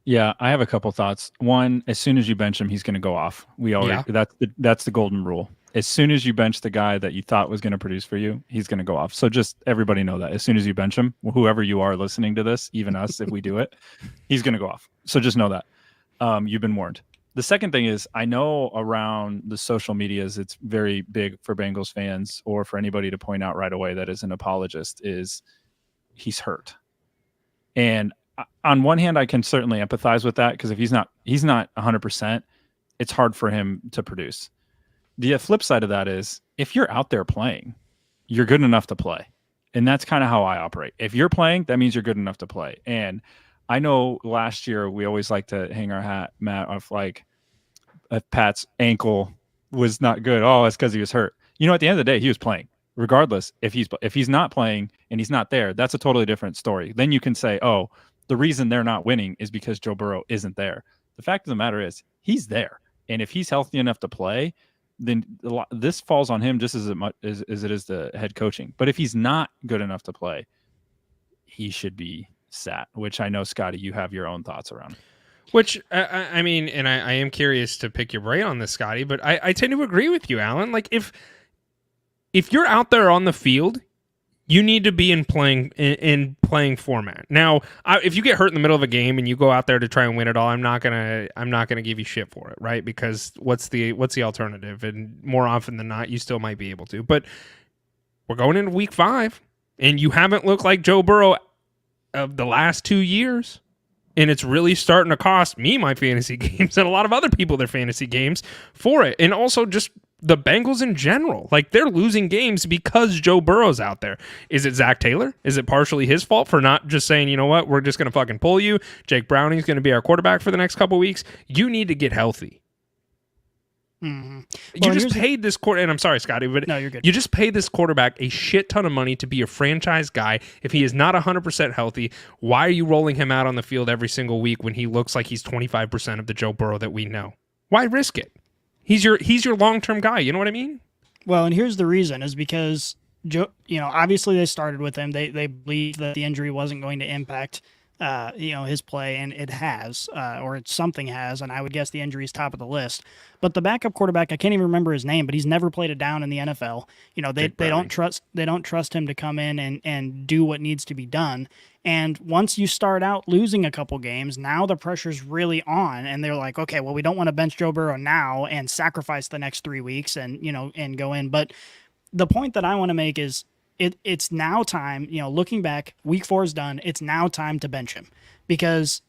Yeah, I have a couple thoughts. One, as soon as you bench him, he's going to go off. That's the golden rule. As soon as you bench the guy that you thought was going to produce for you, he's going to go off. So just everybody know that as soon as you bench him, whoever you are listening to this, even us, if we do it, he's going to go off. So just know that. You've been warned. The second thing is, I know around the social medias, it's very big for Bengals fans or for anybody to point out right away that is an apologist is he's hurt. And on one hand, I can certainly empathize with that because if he's not 100%, it's hard for him to produce. The flip side of that is if you're out there playing, you're good enough to play. And that's kind of how I operate. If you're playing, that means you're good enough to play. And I know last year we always like to hang our hat, Matt, of like if Pat's ankle was not good. Oh, it's because he was hurt. You know, at the end of the day, he was playing. Regardless, if he's not playing and he's not there, that's a totally different story. Then you can say, oh, the reason they're not winning is because Joe Burrow isn't there. The fact of the matter is he's there. And if he's healthy enough to play, then this falls on him just as much as it is the head coaching. But if he's not good enough to play, he should be sat, which I know, Scotty, you have your own thoughts around. Which, I mean, and I am curious to pick your brain on this, Scotty, but I tend to agree with you, Alan. Like, if you're out there on the field, you need to be in playing format. Now, if you get hurt in the middle of a game and you go out there to try and win it all, I'm not gonna give you shit for it, right? Because what's the alternative? And more often than not, you still might be able to. But we're going into week 5, and you haven't looked like Joe Burrow of the last 2 years. And it's really starting to cost me my fantasy games and a lot of other people their fantasy games for it. And also just the Bengals in general. Like, they're losing games because Joe Burrow's out there. Is it Zach Taylor? Is it partially his fault for not just saying, you know what, we're just going to fucking pull you. Jake Browning's going to be our quarterback for the next couple weeks. You need to get healthy. Mm-hmm. You just paid this quarter, and I'm sorry, Scotty, but no, you're good. You just paid this quarterback a shit ton of money to be a franchise guy. If he is not 100% healthy, why are you rolling him out on the field every single week when he looks like he's 25% of the Joe Burrow that we know? Why risk it? He's your long-term guy. You know what I mean? Well, and here's the reason is because Joe, obviously they started with him. They believed that the injury wasn't going to impact his play, and it has, or something has, and I would guess the injury is top of the list. But the backup quarterback, I can't even remember his name, but he's never played a down in the NFL. They don't trust him to come in and do what needs to be done. And once you start out losing a couple games, now the pressure's really on, and they're like, okay, well, we don't want to bench Joe Burrow now and sacrifice the next 3 weeks and go in. But the point that I want to make is, it's now time, looking back, week 4 is done. It's now time to bench him, because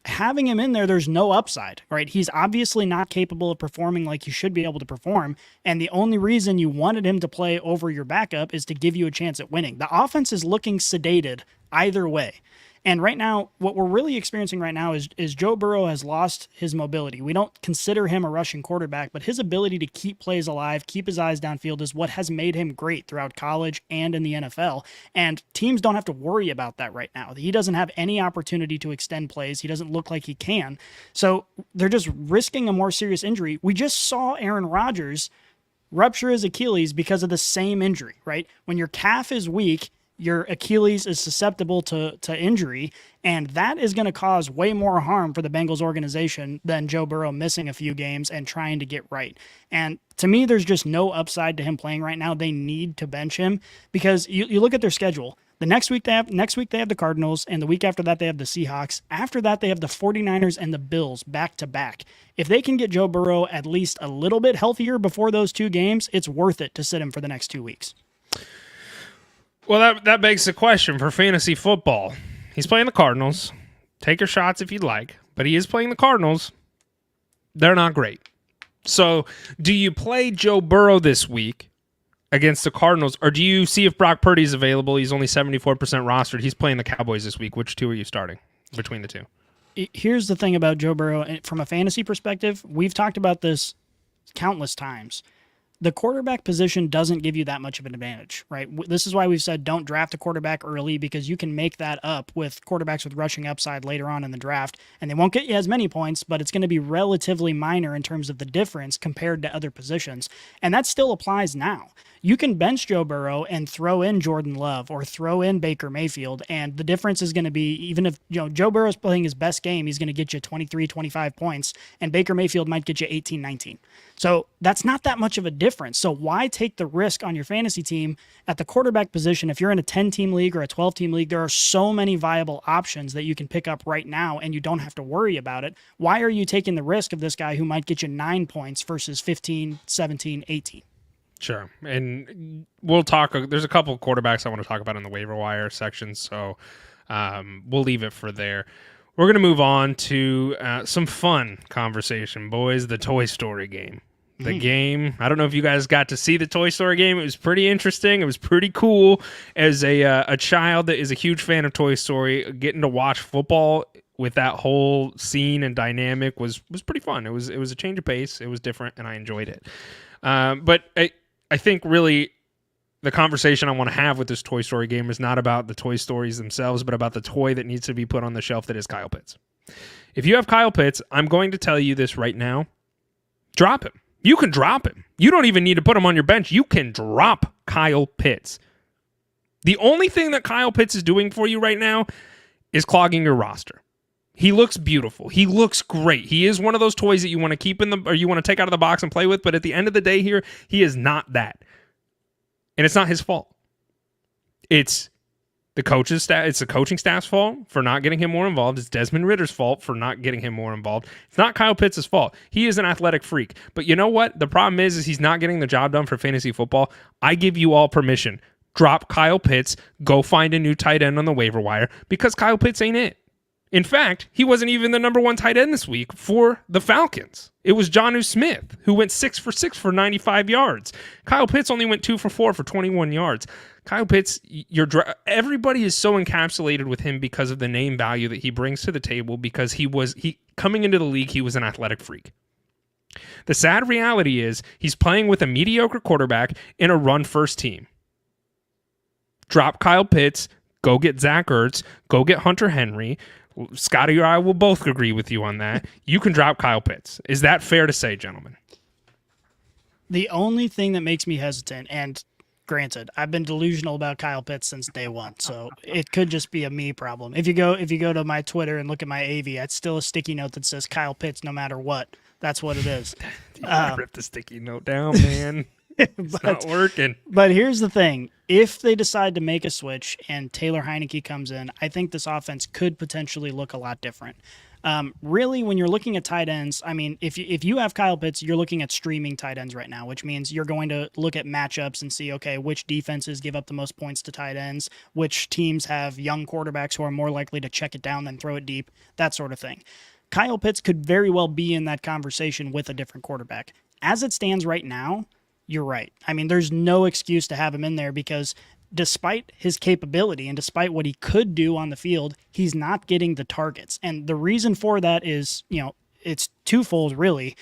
having him in there, there's no upside, right? He's obviously not capable of performing like he should be able to perform. And the only reason you wanted him to play over your backup is to give you a chance at winning. The offense is looking sedated either way. And right now, what we're really experiencing right now is Joe Burrow has lost his mobility. We don't consider him a rushing quarterback, but his ability to keep plays alive, keep his eyes downfield is what has made him great throughout college and in the NFL. And teams don't have to worry about that right now. He doesn't have any opportunity to extend plays. He doesn't look like he can. So they're just risking a more serious injury. We just saw Aaron Rodgers rupture his Achilles because of the same injury, right? When your calf is weak, your Achilles is susceptible to injury, and that is going to cause way more harm for the Bengals organization than Joe Burrow missing a few games and trying to get right. And to me, there's just no upside to him playing right now. They need to bench him, because you look at their schedule. The next week they have the Cardinals, and the week after that they have the Seahawks. After that they have the 49ers and the Bills back to back. If they can get Joe Burrow at least a little bit healthier before those 2 games, it's worth it to sit him for the next 2 weeks. Well, that begs the question for fantasy football. He's playing the Cardinals. Take your shots if you'd like, but he is playing the Cardinals. They're not great. So do you play Joe Burrow this week against the Cardinals, or do you see if Brock Purdy's available? He's only 74% rostered. He's playing the Cowboys this week. Which 2 are you starting between the 2? Here's the thing about Joe Burrow. From a fantasy perspective, we've talked about this countless times. The quarterback position doesn't give you that much of an advantage, right? This is why we've said don't draft a quarterback early, because you can make that up with quarterbacks with rushing upside later on in the draft, and they won't get you as many points, but it's going to be relatively minor in terms of the difference compared to other positions. And that still applies now. You can bench Joe Burrow and throw in Jordan Love or throw in Baker Mayfield, and the difference is going to be, even if Joe Burrow's playing his best game, he's going to get you 23, 25 points, and Baker Mayfield might get you 18, 19. So that's not that much of a difference. So why take the risk on your fantasy team at the quarterback position? If you're in a 10-team league or a 12-team league, there are so many viable options that you can pick up right now, and you don't have to worry about it. Why are you taking the risk of this guy who might get you 9 points versus 15, 17, 18? Sure. And we'll talk. There's a couple quarterbacks I want to talk about in the waiver wire section, so we'll leave it for there. We're going to move on to some fun conversation, boys. The Toy Story game. The game. I don't know if you guys got to see the Toy Story game. It was pretty interesting. It was pretty cool. As a child that is a huge fan of Toy Story, getting to watch football with that whole scene and dynamic was pretty fun. It was a change of pace. It was different, and I enjoyed it. But I think really the conversation I want to have with this Toy Story game is not about the Toy Stories themselves, but about the toy that needs to be put on the shelf that is Kyle Pitts. If you have Kyle Pitts, I'm going to tell you this right now. Drop him. You can drop him. You don't even need to put him on your bench. You can drop Kyle Pitts. The only thing that Kyle Pitts is doing for you right now is clogging your roster. He looks beautiful. He looks great. He is one of those toys that you want to keep or you want to take out of the box and play with, but at the end of the day here, he is not that. And it's not his fault. It's the coach's staff. It's the coaching staff's fault for not getting him more involved. It's Desmond Ritter's fault for not getting him more involved. It's not Kyle Pitts' fault. He is an athletic freak. But you know what? The problem is he's not getting the job done for fantasy football. I give you all permission. Drop Kyle Pitts. Go find a new tight end on the waiver wire because Kyle Pitts ain't it. In fact, he wasn't even the number one tight end this week for the Falcons. It was Jonnu Smith, who went 6 for 6 for 95 yards. Kyle Pitts only went 2 for 4 for 21 yards. Kyle Pitts, everybody is so encapsulated with him because of the name value that he brings to the table because he coming into the league, he was an athletic freak. The sad reality is he's playing with a mediocre quarterback in a run-first team. Drop Kyle Pitts, go get Zach Ertz, go get Hunter Henry. Scotty or I will both agree with you on that. You can drop Kyle Pitts. Is that fair to say, gentlemen? The only thing that makes me hesitant, and granted, I've been delusional about Kyle Pitts since day one, so it could just be a me problem. If you go to my Twitter and look at my AV, it's still a sticky note that says Kyle Pitts no matter what. That's what it is. Rip the sticky note down, man. It's not working. But here's the thing. If they decide to make a switch and Taylor Heineke comes in, I think this offense could potentially look a lot different. Really, when you're looking at tight ends, I mean, if you have Kyle Pitts, you're looking at streaming tight ends right now, which means you're going to look at matchups and see, okay, which defenses give up the most points to tight ends, which teams have young quarterbacks who are more likely to check it down than throw it deep, that sort of thing. Kyle Pitts could very well be in that conversation with a different quarterback. As it stands right now, you're right. I mean, there's no excuse to have him in there because despite his capability and despite what he could do on the field, he's not getting the targets. And the reason for that is, it's twofold, really.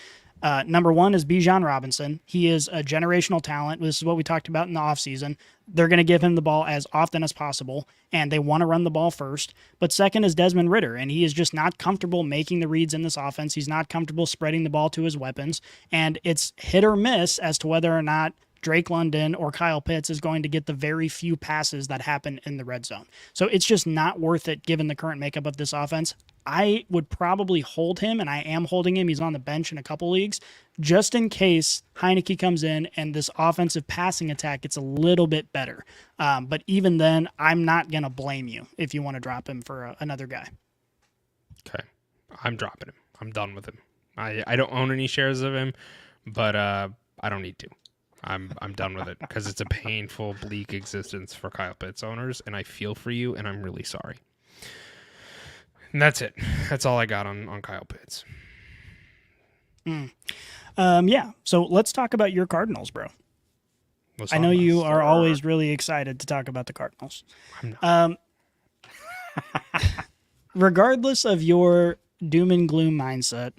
Number one is Bijan Robinson. He is a generational talent. This is what we talked about in the offseason. They're going to give him the ball as often as possible, and they want to run the ball first. But second is Desmond Ridder, and he is just not comfortable making the reads in this offense. He's not comfortable spreading the ball to his weapons, and it's hit or miss as to whether or not Drake London or Kyle Pitts is going to get the very few passes that happen in the red zone. So it's just not worth it given the current makeup of this offense. I would probably hold him, and I am holding him. He's on the bench in a couple leagues, just in case Heineke comes in and this offensive passing attack gets a little bit better. But even then, I'm not going to blame you if you want to drop him for another guy. Okay. I'm dropping him. I'm done with him. I don't own any shares of him, but I don't need to. I'm done with it because it's a painful, bleak existence for Kyle Pitts owners, and I feel for you, and I'm really sorry. And that's it. That's all I got on Kyle Pitts. Yeah. So let's talk about your Cardinals, bro. I know you are always really excited to talk about the Cardinals. I'm not. Regardless of your doom and gloom mindset,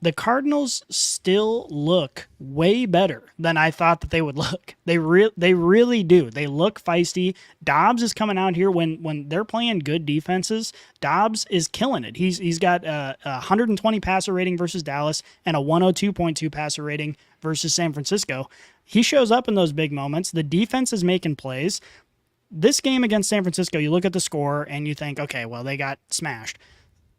the Cardinals still look way better than I thought that they would look. They really do. They look feisty. Dobbs is coming out here when they're playing good defenses. Dobbs is killing it. He's got a 120 passer rating versus Dallas and a 102.2 passer rating versus San Francisco. He shows up in those big moments. The defense is making plays. This game against San Francisco, you look at the score and you think, okay, well, they got smashed.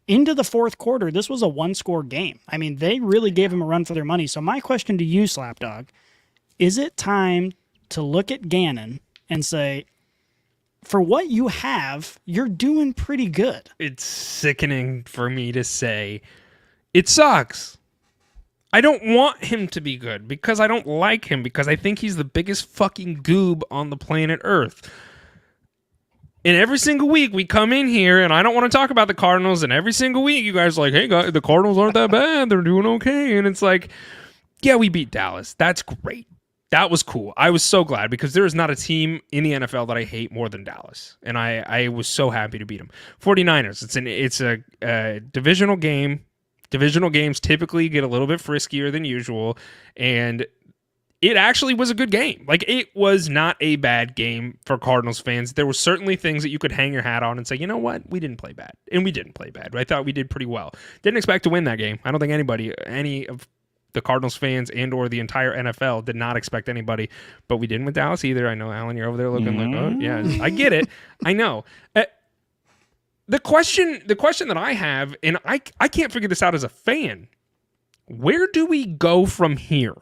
Into the fourth quarter, this was a one-score game. I mean, they really gave him a run for their money. So my question to you, Slapdog, is it time to look at Gannon and say, for what you have, you're doing pretty good? It's sickening for me to say. It sucks. I don't want him to be good because I don't like him because I think he's the biggest fucking goob on the planet Earth. And every single week we come in here, and I don't want to talk about the Cardinals, and every single week you guys are like, hey, guys, the Cardinals aren't that bad. They're doing okay. And it's like, yeah, we beat Dallas. That's great. That was cool. I was so glad because there is not a team in the NFL that I hate more than Dallas. And I was so happy to beat them. 49ers, it's a divisional game. Divisional games typically get a little bit friskier than usual, and it actually was a good game. Like, it was not a bad game for Cardinals fans. There were certainly things that you could hang your hat on and say, you know what? We didn't play bad. And we didn't play bad. I thought we did pretty well. Didn't expect to win that game. I don't think any of the Cardinals fans and or the entire NFL did not expect anybody, but we didn't with Dallas either. I know, Alan, you're over there looking like, oh, yeah, I get it. I know. The question that I have, and I can't figure this out as a fan, where do we go from here?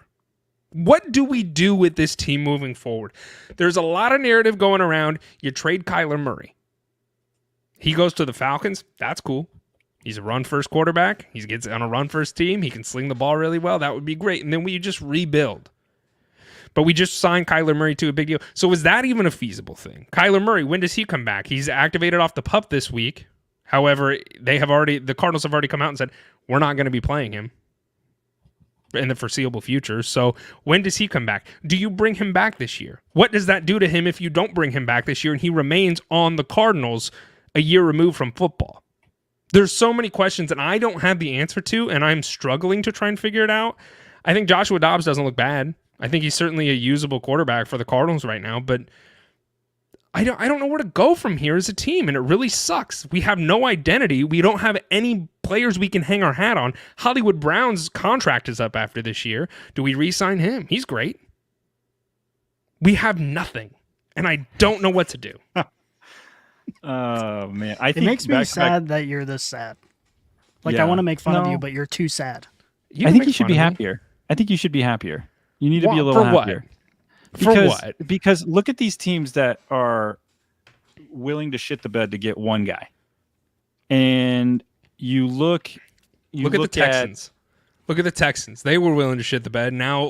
What do we do with this team moving forward? There's a lot of narrative going around. You trade Kyler Murray. He goes to the Falcons. That's cool. He's a run-first quarterback. He gets on a run-first team. He can sling the ball really well. That would be great. And then we just rebuild. But we just signed Kyler Murray to a big deal. So is that even a feasible thing? Kyler Murray, when does he come back? He's activated off the PUP this week. However, the Cardinals have already come out and said, we're not going to be playing him in the foreseeable future. So when does he come back? Do you bring him back this year? What does that do to him if you don't bring him back this year and he remains on the Cardinals a year removed from football? There's so many questions that I don't have the answer to, and I'm struggling to try and figure it out. I think Joshua Dobbs doesn't look bad. I think he's certainly a usable quarterback for the Cardinals right now, but I don't know where to go from here as a team, and it really sucks. We have no identity. We don't have any players we can hang our hat on. Hollywood Brown's contract is up after this year. Do we re-sign him? He's great. We have nothing, and I don't know what to do. Oh, man. It makes me sad that you're this sad. I want to make fun of you, but you're too sad. I think you should be happier. I think you should be happier. You need to be a little happier. For what? Because look at these teams that are willing to shit the bed to get one guy. And you look at the Texans. Look at the Texans. They were willing to shit the bed. Now,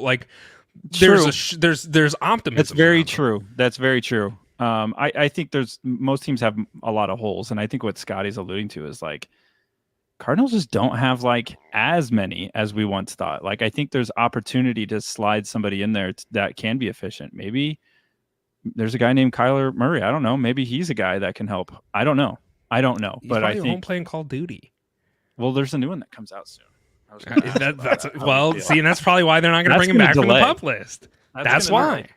there's optimism. That's very true. That's very true. I think most teams have a lot of holes, and I think what Scotty's alluding to is Cardinals just don't have as many as we once thought. I think there's opportunity to slide somebody in there that can be efficient. Maybe there's a guy named Kyler Murray. I don't know. Maybe he's a guy that can help. I don't know. He's but I think home playing Call of Duty. Well, there's a new one that comes out soon. And that's probably why they're not going to bring him back from the PUP list. That's why.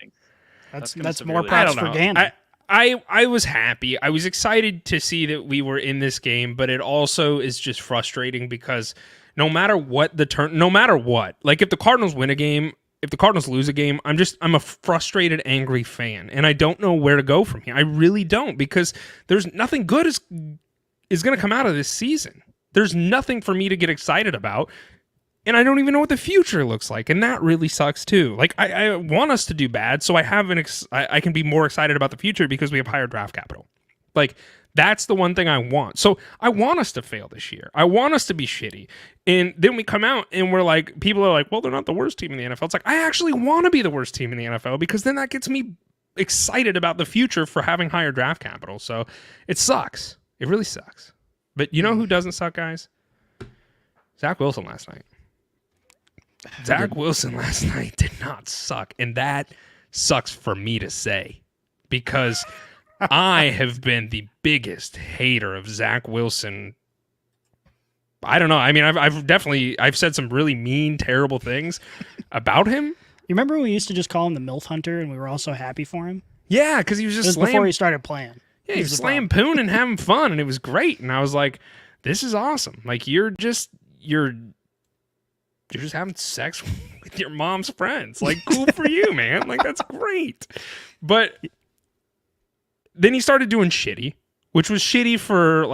That's more props for Gannon. I was happy. I was excited to see that we were in this game, but it also is just frustrating because no matter what, if the Cardinals win a game, if the Cardinals lose a game, I'm a frustrated, angry fan, and I don't know where to go from here. I really don't, because there's nothing good is going to come out of this season. There's nothing for me to get excited about. And I don't even know what the future looks like, and that really sucks too. I want us to do bad, so I can be more excited about the future because we have higher draft capital. That's the one thing I want. So I want us to fail this year. I want us to be shitty. And then we come out and we're people are well, they're not the worst team in the NFL. It's I actually want to be the worst team in the NFL because then that gets me excited about the future for having higher draft capital. So it sucks. It really sucks. But you know who doesn't suck, guys? Zach Wilson last night. Zach Wilson last night did not suck, and that sucks for me to say because I have been the biggest hater of Zach Wilson. I don't know. I mean, I've said some really mean, terrible things about him. You remember when we used to just call him the MILF Hunter, and we were all so happy for him? Yeah, because he was just before he started playing. Yeah, he was slaying poon and having fun, and it was great. And I was like, "This is awesome! You're just having sex with your mom's friends. Cool for you, man. That's great." But then he started doing shitty, which was shitty for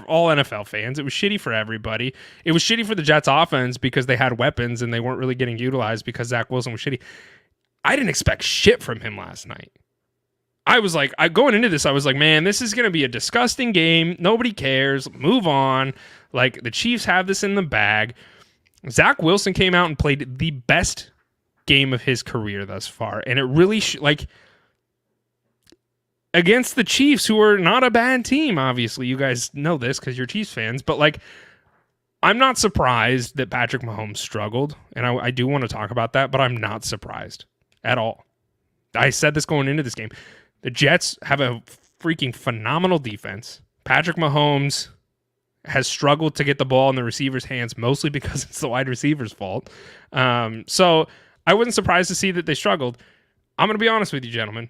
all NFL fans. It was shitty for everybody. It was shitty for the Jets offense because they had weapons and they weren't really getting utilized because Zach Wilson was shitty. I didn't expect shit from him last night. I was going into this, I was man, this is going to be a disgusting game. Nobody cares. Move on. The Chiefs have this in the bag. Zach Wilson came out and played the best game of his career thus far. And it really, against the Chiefs, who are not a bad team, obviously. You guys know this because you're Chiefs fans. But, I'm not surprised that Patrick Mahomes struggled. And I do want to talk about that, but I'm not surprised at all. I said this going into this game. The Jets have a freaking phenomenal defense. Patrick Mahomes has struggled to get the ball in the receiver's hands, mostly because it's the wide receiver's fault. So I wasn't surprised to see that they struggled. I'm going to be honest with you, gentlemen.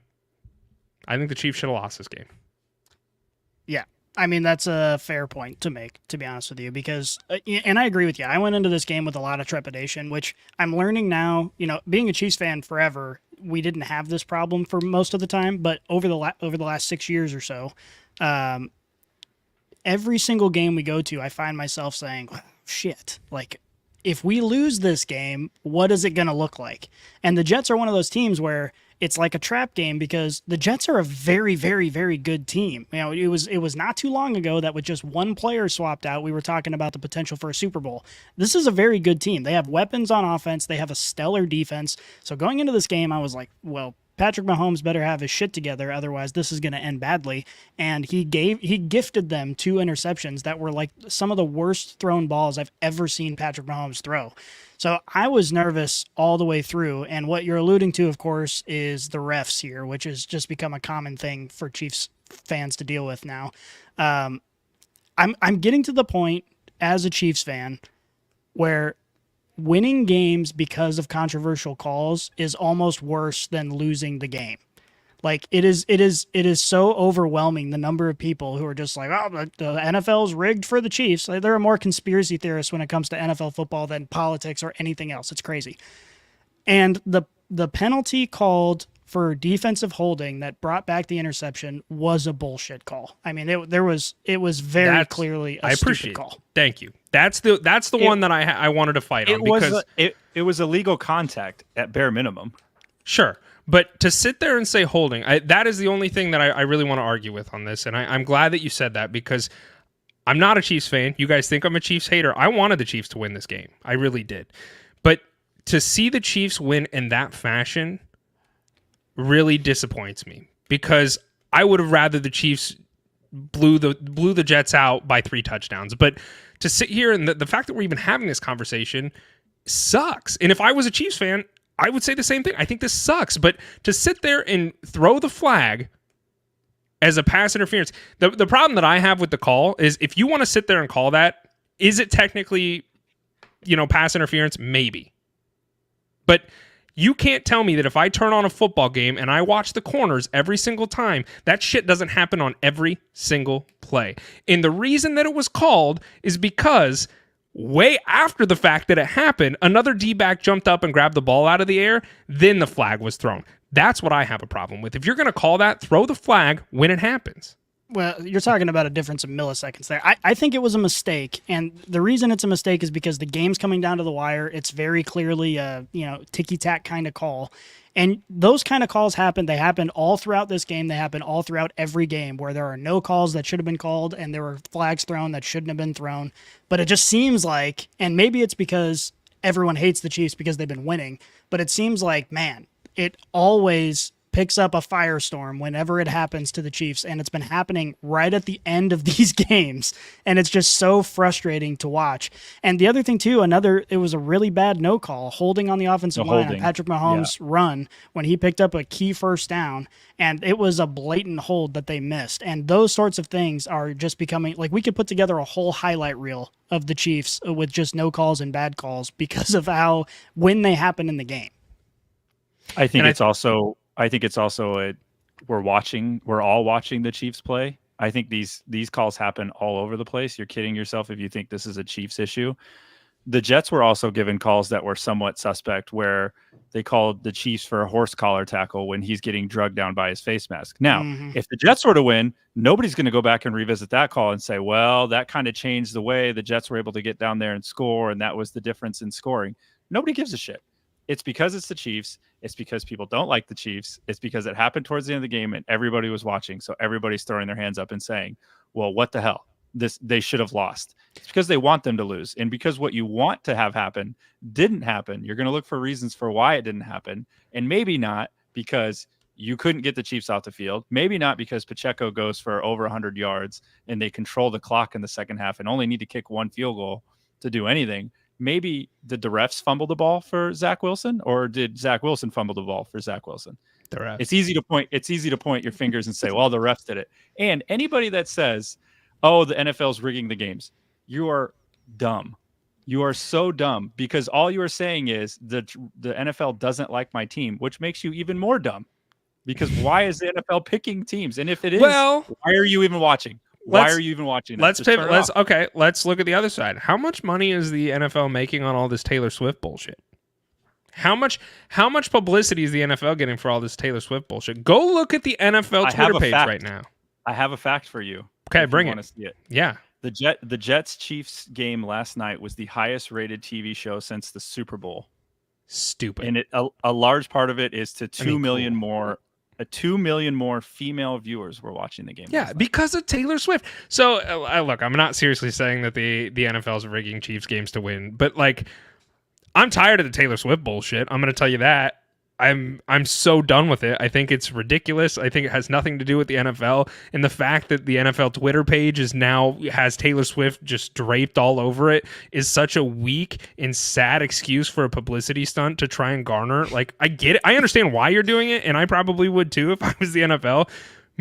I think the Chiefs should have lost this game. Yeah, I mean, that's a fair point to make, to be honest with you, because, and I agree with you. I went into this game with a lot of trepidation, which I'm learning now. Being a Chiefs fan forever, we didn't have this problem for most of the time, but over the last 6 years or so, every single game we go to, I find myself saying, shit, like, if we lose this game, what is it going to look like? And the Jets are one of those teams where it's like a trap game because the Jets are a very, very, very good team. It was not too long ago that with just one player swapped out, we were talking about the potential for a Super Bowl. This is a very good team. They have weapons on offense. They have a stellar defense. So going into this game, I was like, well, Patrick Mahomes better have his shit together, otherwise this is going to end badly. And he gifted them 2 interceptions that were like some of the worst thrown balls I've ever seen Patrick Mahomes throw. So I was nervous all the way through, and what you're alluding to, of course, is the refs here, which has just become a common thing for Chiefs fans to deal with now. I'm getting to the point as a Chiefs fan where winning games because of controversial calls is almost worse than losing the game. Like it is so overwhelming, the number of people who are just like, oh, the NFL's rigged for the Chiefs. There are more conspiracy theorists when it comes to NFL football than politics or anything else. It's crazy. And the penalty called for defensive holding that brought back the interception was a bullshit call. I mean, it was very clearly a stupid call. Thank you. That's the one that I wanted to fight on because it was illegal contact at bare minimum. Sure. But to sit there and say holding, that is the only thing that I really want to argue with on this. And I'm glad that you said that because I'm not a Chiefs fan. You guys think I'm a Chiefs hater. I wanted the Chiefs to win this game. I really did. But to see the Chiefs win in that fashion really disappoints me because I would have rather the Chiefs blew the Jets out by 3 touchdowns. But to sit here and the fact that we're even having this conversation sucks. And if I was a Chiefs fan, I would say the same thing. I think this sucks. But to sit there and throw the flag as a pass interference, the problem that I have with the call is if you want to sit there and call that, is it technically, pass interference? Maybe. But you can't tell me that if I turn on a football game and I watch the corners every single time, that shit doesn't happen on every single play. And the reason that it was called is because way after the fact that it happened, another D-back jumped up and grabbed the ball out of the air, then the flag was thrown. That's what I have a problem with. If you're going to call that, throw the flag when it happens. Well, you're talking about a difference of milliseconds there. I think it was a mistake, and the reason it's a mistake is because the game's coming down to the wire. It's very clearly a ticky-tack kind of call, and those kind of calls happen. They happen all throughout this game. They happen all throughout every game where there are no calls that should have been called, and there were flags thrown that shouldn't have been thrown. But it just seems like, and maybe it's because everyone hates the Chiefs because they've been winning, but it seems like, man, it always picks up a firestorm whenever it happens to the Chiefs, and it's been happening right at the end of these games, and it's just so frustrating to watch. And the other thing too, it was a really bad no call, holding on the offensive line on Patrick Mahomes' run when he picked up a key first down, and it was a blatant hold that they missed. And those sorts of things are just becoming, like, we could put together a whole highlight reel of the Chiefs with just no calls and bad calls because of when they happen in the game. I think it's also we're all watching the Chiefs play. I think these calls happen all over the place. You're kidding yourself if you think this is a Chiefs issue. The Jets were also given calls that were somewhat suspect, where they called the Chiefs for a horse collar tackle when he's getting drugged down by his face mask. Now, if the Jets were to win, nobody's going to go back and revisit that call and say, well, that kind of changed the way the Jets were able to get down there and score, and that was the difference in scoring. Nobody gives a shit. It's because it's the Chiefs. It's because people don't like the Chiefs. It's because it happened towards the end of the game and everybody was watching. So everybody's throwing their hands up and saying, well, what the hell? They should have lost. It's because they want them to lose. And because what you want to have happen didn't happen, you're going to look for reasons for why it didn't happen. And maybe not because you couldn't get the Chiefs off the field. Maybe not because Pacheco goes for over 100 yards and they control the clock in the second half and only need to kick 1 field goal to do anything. Maybe did the refs fumble the ball for Zach Wilson, or did Zach Wilson fumble the ball for Zach Wilson? The refs. It's easy to point your fingers and say, well, the refs did it. And anybody that says, oh, the NFL's rigging the games, you are dumb. You are so dumb, because all you are saying is the NFL doesn't like my team, which makes you even more dumb. Because why is the NFL picking teams? And if it is, why are you even watching? Why are you even watching that? Let's Just turn pivot. it off. Let's look at the other side. How much money is the NFL making on all this Taylor Swift bullshit? How much publicity is the NFL getting for all this Taylor Swift bullshit? Go look at the NFL Twitter page right now. I have a fact for you. Okay, if bring you it. Want to see it. Yeah. The Jets Chiefs game last night was the highest rated TV show since the Super Bowl. Stupid. And a large part of it is to 2 million cool. more. 2 million more female viewers were watching the game. Yeah, because of Taylor Swift. So look, I'm not seriously saying that the NFL is rigging Chiefs games to win, but like, I'm tired of the Taylor Swift bullshit. I'm going to tell you that. I'm so done with it. I think it's ridiculous. I think it has nothing to do with the NFL, and the fact that the NFL Twitter page has Taylor Swift just draped all over it is such a weak and sad excuse for a publicity stunt to try and garner. Like, I get it. I understand why you're doing it, and I probably would too if I was the NFL.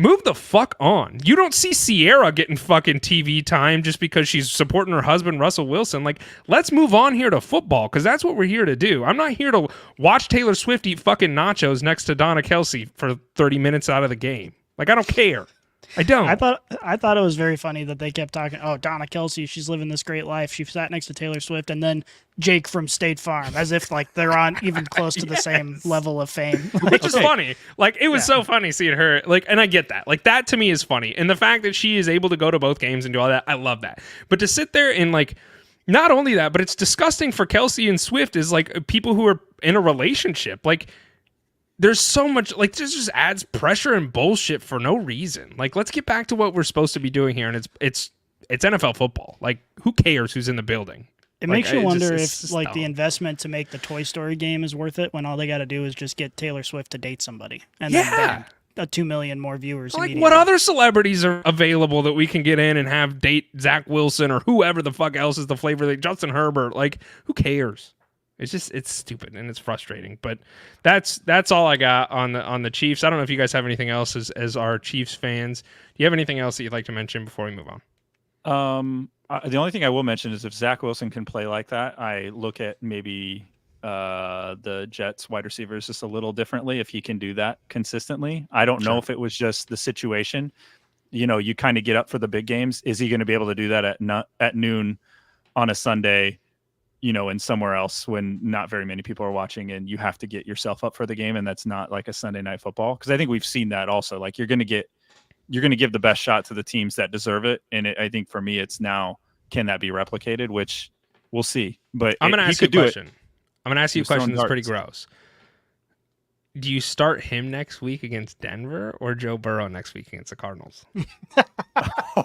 Move the fuck on. You don't see Sierra getting fucking TV time just because she's supporting her husband, Russell Wilson. Like, let's move on here to football, because that's what we're here to do. I'm not here to watch Taylor Swift eat fucking nachos next to Donna Kelsey for 30 minutes out of the game. Like, I don't care. I don't. I thought it was very funny that they kept talking, oh, Donna Kelsey, she's living this great life. She sat next to Taylor Swift, and then Jake from State Farm, as if like they're on even close to the same level of fame. Which is funny. Like, it was so funny seeing her. Like, and I get that. Like, that to me is funny. And the fact that she is able to go to both games and do all that, I love that. But to sit there and like, not only that, but it's disgusting for Kelsey and Swift is like people who are in a relationship. Like, there's so much, like, this just adds pressure and bullshit for no reason. Like, let's get back to what we're supposed to be doing here, and it's NFL football. Like, who cares who's in the building? It makes you wonder if like the investment to make the Toy Story game is worth it when all they got to do is just get Taylor Swift to date somebody, and then bam, 2 million more viewers. Like, what other celebrities are available that we can get in and have date Zach Wilson or whoever the fuck else is the flavor, like Justin Herbert? Like, who cares? It's stupid and it's frustrating, but that's all I got on the Chiefs. I don't know if you guys have anything else as our Chiefs fans. Do you have anything else that you'd like to mention before we move on? The only thing I will mention is if Zach Wilson can play like that, I look at maybe the Jets wide receivers just a little differently if he can do that consistently. I don't know if it was just the situation. You know, you kind of get up for the big games. Is he going to be able to do that at noon on a Sunday? You know, and somewhere else when not very many people are watching and you have to get yourself up for the game, and that's not like a Sunday night football. Because I think we've seen that also. Like, you're going to give the best shot to the teams that deserve it. And I think for me, it's now, can that be replicated? Which we'll see. But I'm going to ask you a question. I'm going to ask you a question that's pretty gross. Do you start him next week against Denver or Joe Burrow next week against the Cardinals?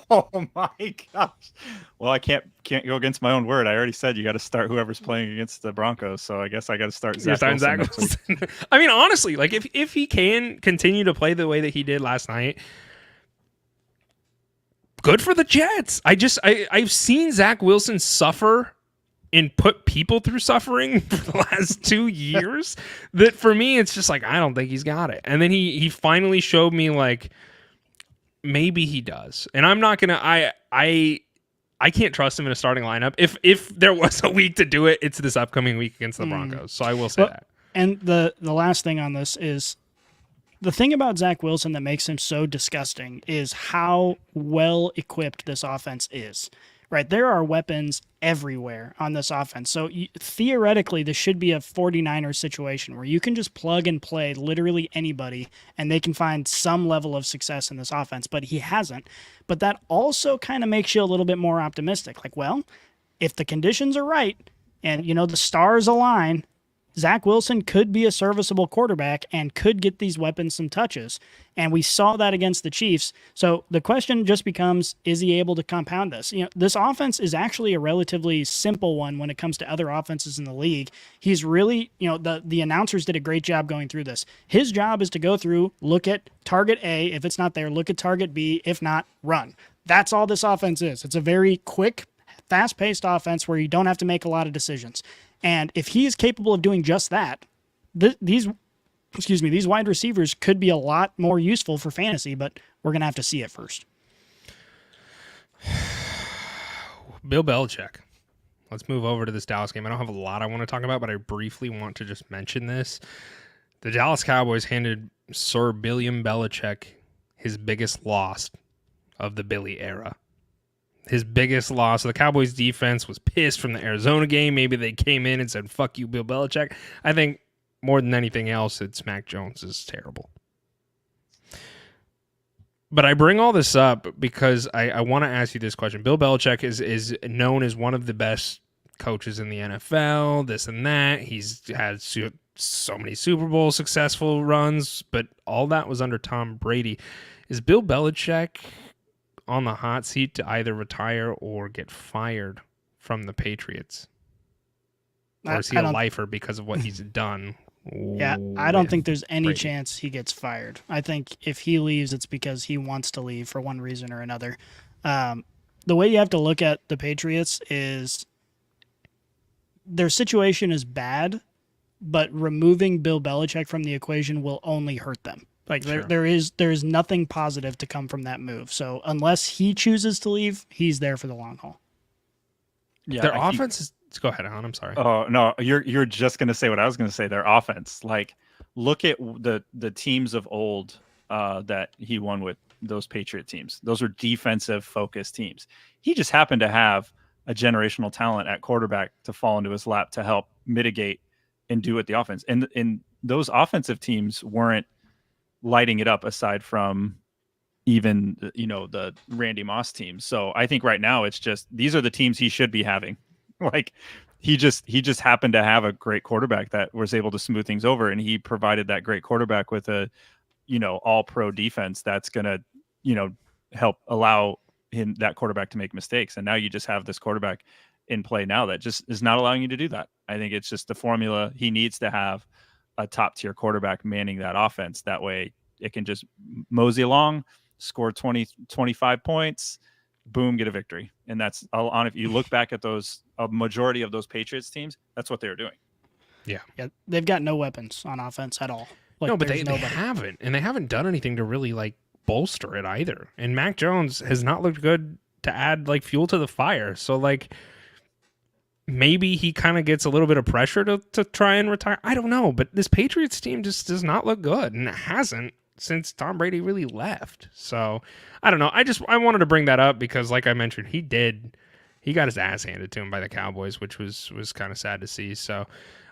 Oh my gosh. Well, I can't go against my own word. I already said you got to start whoever's playing against the Broncos. So I guess I got to start Zach Wilson. I mean, honestly, like if he can continue to play the way that he did last night, good for the Jets. I've seen Zach Wilson suffer and put people through suffering for the last 2 years that for me, it's just like, I don't think he's got it. And then he finally showed me like, maybe he does. And I'm not going to, I can't trust him in a starting lineup. If there was a week to do it, it's this upcoming week against the Broncos. So I will say that. And the last thing on this is the thing about Zach Wilson that makes him so disgusting is how well equipped this offense is. Right, there are weapons everywhere on this offense. So theoretically, this should be a 49ers situation where you can just plug and play literally anybody and they can find some level of success in this offense, but he hasn't. But that also kind of makes you a little bit more optimistic. Like, well, if the conditions are right and, you know, the stars align, Zach Wilson could be a serviceable quarterback and could get these weapons some touches. And we saw that against the Chiefs. So the question just becomes, is he able to compound this? You know, this offense is actually a relatively simple one when it comes to other offenses in the league. He's really, you know, the announcers did a great job going through this. His job is to go through, look at target A. If it's not there, look at target B. If not, run. That's all this offense is. It's a very quick, fast-paced offense where you don't have to make a lot of decisions. And if he is capable of doing just that, these wide receivers could be a lot more useful for fantasy, but we're going to have to see it first. Bill Belichick. Let's move over to this Dallas game. I don't have a lot I want to talk about, but I briefly want to just mention this. The Dallas Cowboys handed Sir Billiam Belichick his biggest loss of the Billy era. His biggest loss, the Cowboys defense was pissed from the Arizona game. Maybe they came in and said, fuck you, Bill Belichick. I think more than anything else, it's Mac Jones is terrible. But I bring all this up because I want to ask you this question. Bill Belichick is known as one of the best coaches in the NFL, this and that. He's had so many Super Bowl successful runs, but all that was under Tom Brady. Is Bill Belichick on the hot seat to either retire or get fired from the Patriots? Or is he a lifer because of what he's done? Yeah, I don't think there's any chance he gets fired. I think if he leaves, it's because he wants to leave for one reason or another. The way you have to look at the Patriots is their situation is bad, but removing Bill Belichick from the equation will only hurt them. Like Sure. there is nothing positive to come from that move. So unless he chooses to leave, he's there for the long haul. Yeah, Their offense is. Go ahead, Alan. I'm sorry. Oh no, you're just gonna say what I was gonna say. Their offense, like, look at the teams of old that he won with, those Patriot teams. Those are defensive focused teams. He just happened to have a generational talent at quarterback to fall into his lap to help mitigate and do it the offense. And those offensive teams weren't lighting it up aside from even the Randy Moss teams. So I think right now it's just these are the teams he should be having. Like he just happened to have a great quarterback that was able to smooth things over, and he provided that great quarterback with a all pro defense that's gonna help allow that quarterback to make mistakes. And now you just have this quarterback in play now that just is not allowing you to do that. I think it's just the formula. He needs to have a top tier quarterback manning that offense. That way it can just mosey along, score 20, 25 points, boom, get a victory. And that's on. If you look back at a majority of those Patriots teams, that's what they were doing. Yeah, they've got no weapons on offense at all. Like, no, but they haven't. And they haven't done anything to really bolster it either. And Mac Jones has not looked good to add fuel to the fire. So maybe he kind of gets a little bit of pressure to try and retire. I don't know, but this Patriots team just does not look good, and it hasn't since Tom Brady really left. So I don't know. I wanted to bring that up because, like I mentioned, he got his ass handed to him by the Cowboys, which was kind of sad to see. So,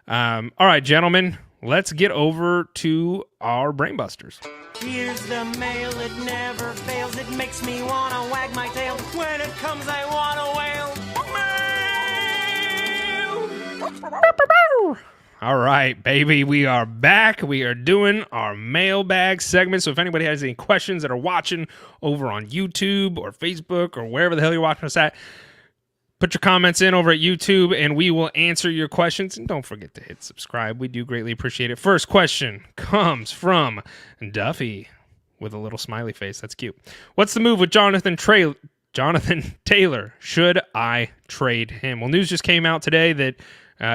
all right, gentlemen, let's get over to our Brainbusters. Here's the mail, it never fails. It makes me want to wag my tail. When it comes, I want to wail. All right, baby, we are back. We are doing our mailbag segment. So if anybody has any questions that are watching over on YouTube or Facebook or wherever the hell you're watching us at, put your comments in over at YouTube and we will answer your questions. And don't forget to hit subscribe. We do greatly appreciate it. First question comes from Duffy with a little smiley face. That's cute. What's the move with Jonathan Taylor? Should I trade him? Well, news just came out today that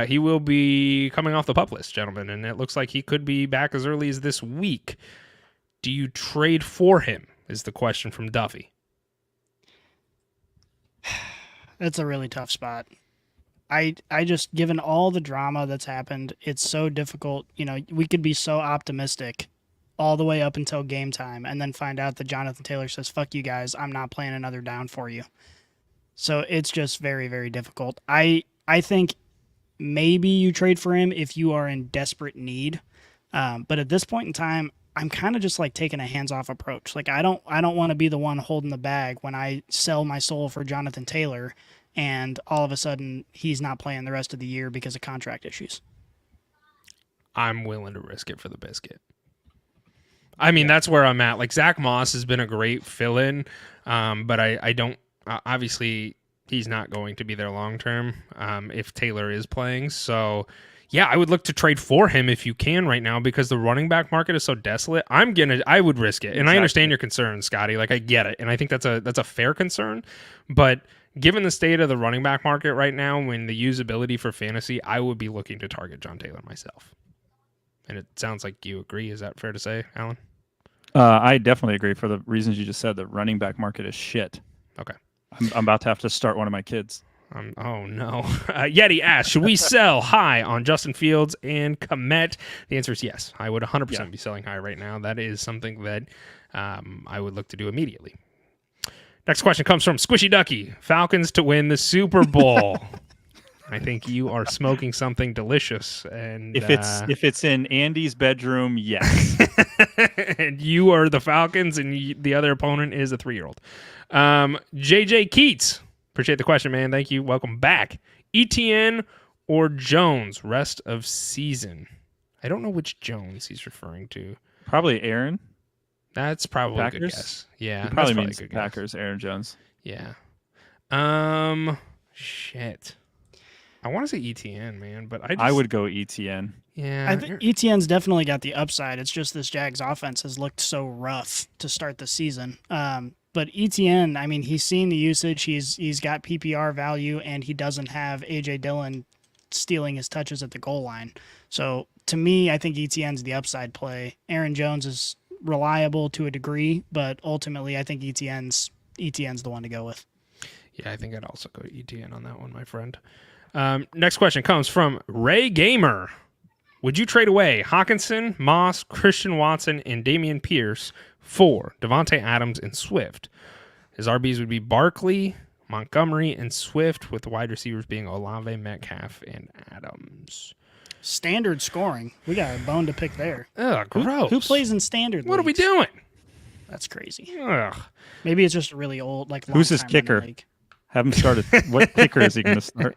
he will be coming off the PUP list, gentlemen, and it looks like he could be back as early as this week. Do you trade for him, is the question from Duffy. It's a really tough spot. I just, given all the drama that's happened, it's so difficult. We could be so optimistic all the way up until game time and then find out that Jonathan Taylor says, fuck you guys, I'm not playing another down for you. So it's just very, very difficult. I think maybe you trade for him if you are in desperate need. But at this point in time, I'm kind of just taking a hands-off approach. I don't want to be the one holding the bag when I sell my soul for Jonathan Taylor and all of a sudden he's not playing the rest of the year because of contract issues. I'm willing to risk it for the biscuit. I mean, that's where I'm at. Zach Moss has been a great fill-in, but I don't obviously he's not going to be there long term if Taylor is playing. So, yeah, I would look to trade for him if you can right now because the running back market is so desolate. I would risk it, and exactly. I understand your concerns, Scotty. I get it, and I think that's a fair concern. But given the state of the running back market right now, when the usability for fantasy, I would be looking to target John Taylor myself. And it sounds like you agree. Is that fair to say, Alan? I definitely agree for the reasons you just said. The running back market is shit. Okay. I'm about to have to start one of my kids. Oh, no. Yeti asks, should we sell high on Justin Fields and Kmet? The answer is yes. I would 100% be selling high right now. That is something that I would look to do immediately. Next question comes from Squishy Ducky. Falcons to win the Super Bowl. I think you are smoking something delicious. And If it's in Andy's bedroom, yes. and you are the Falcons, and the other opponent is a 3-year-old. JJ Keats. Appreciate the question, man. Thank you. Welcome back. ETN or Jones rest of season? I don't know which Jones he's referring to. Probably Aaron. That's probably Packers? a good guess. Yeah, He probably that's means a good Packers, Aaron Jones. Guess. Yeah. Shit. I want to say ETN, man, but I would go ETN. Yeah. I think ETN's definitely got the upside. It's just this Jags offense has looked so rough to start the season. But ETN, I mean, he's seen the usage. He's got PPR value, and he doesn't have A.J. Dillon stealing his touches at the goal line. So to me, I think ETN's the upside play. Aaron Jones is reliable to a degree, but ultimately, I think ETN's the one to go with. Yeah, I think I'd also go ETN on that one, my friend. Next question comes from Ray Gamer. Would you trade away Hawkinson, Moss, Christian Watson, and Damian Pierce for Devontae Adams and Swift? His RBs would be Barkley, Montgomery, and Swift, with the wide receivers being Olave, Metcalf, and Adams. Standard scoring. We got a bone to pick there. Ugh, gross. Who plays in standard What are we leagues? doing? That's crazy. Ugh. Maybe it's just a really old, like, Who's his long time in the kicker? league. Haven't started. What kicker is he going to start?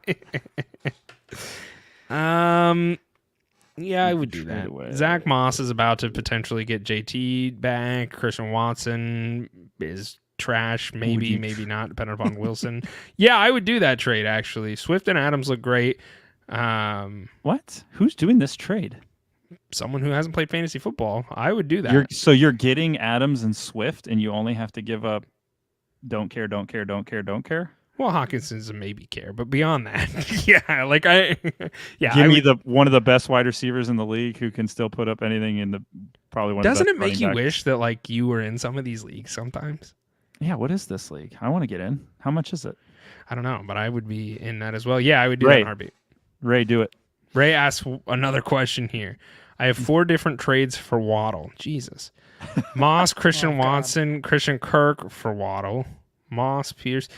Yeah, I would do Trade that. away. Zach Moss is about to potentially get JT back. Christian Watson is trash. Maybe not, depending upon Wilson. Yeah, I would do that trade, actually. Swift and Adams look great. What? Who's doing this trade? Someone who hasn't played fantasy football. I would do that. You're getting Adams and Swift, and you only have to give up don't care. Well, Hawkinson's a maybe care, but beyond that, yeah, like Give me one of the best wide receivers in the league who can still put up anything in the probably one. Doesn't of the it best make you running backs. wish that like you were in some of these leagues sometimes? Yeah, what is this league? I want to get in. How much is it? I don't know, but I would be in that as well. Yeah, I would do that in a heartbeat. Ray, do it. Ray asks another question here. I have 4 different trades for Waddle. Jesus. Moss, Christian Watson, Christian Kirk for Waddle. Moss, Pierce.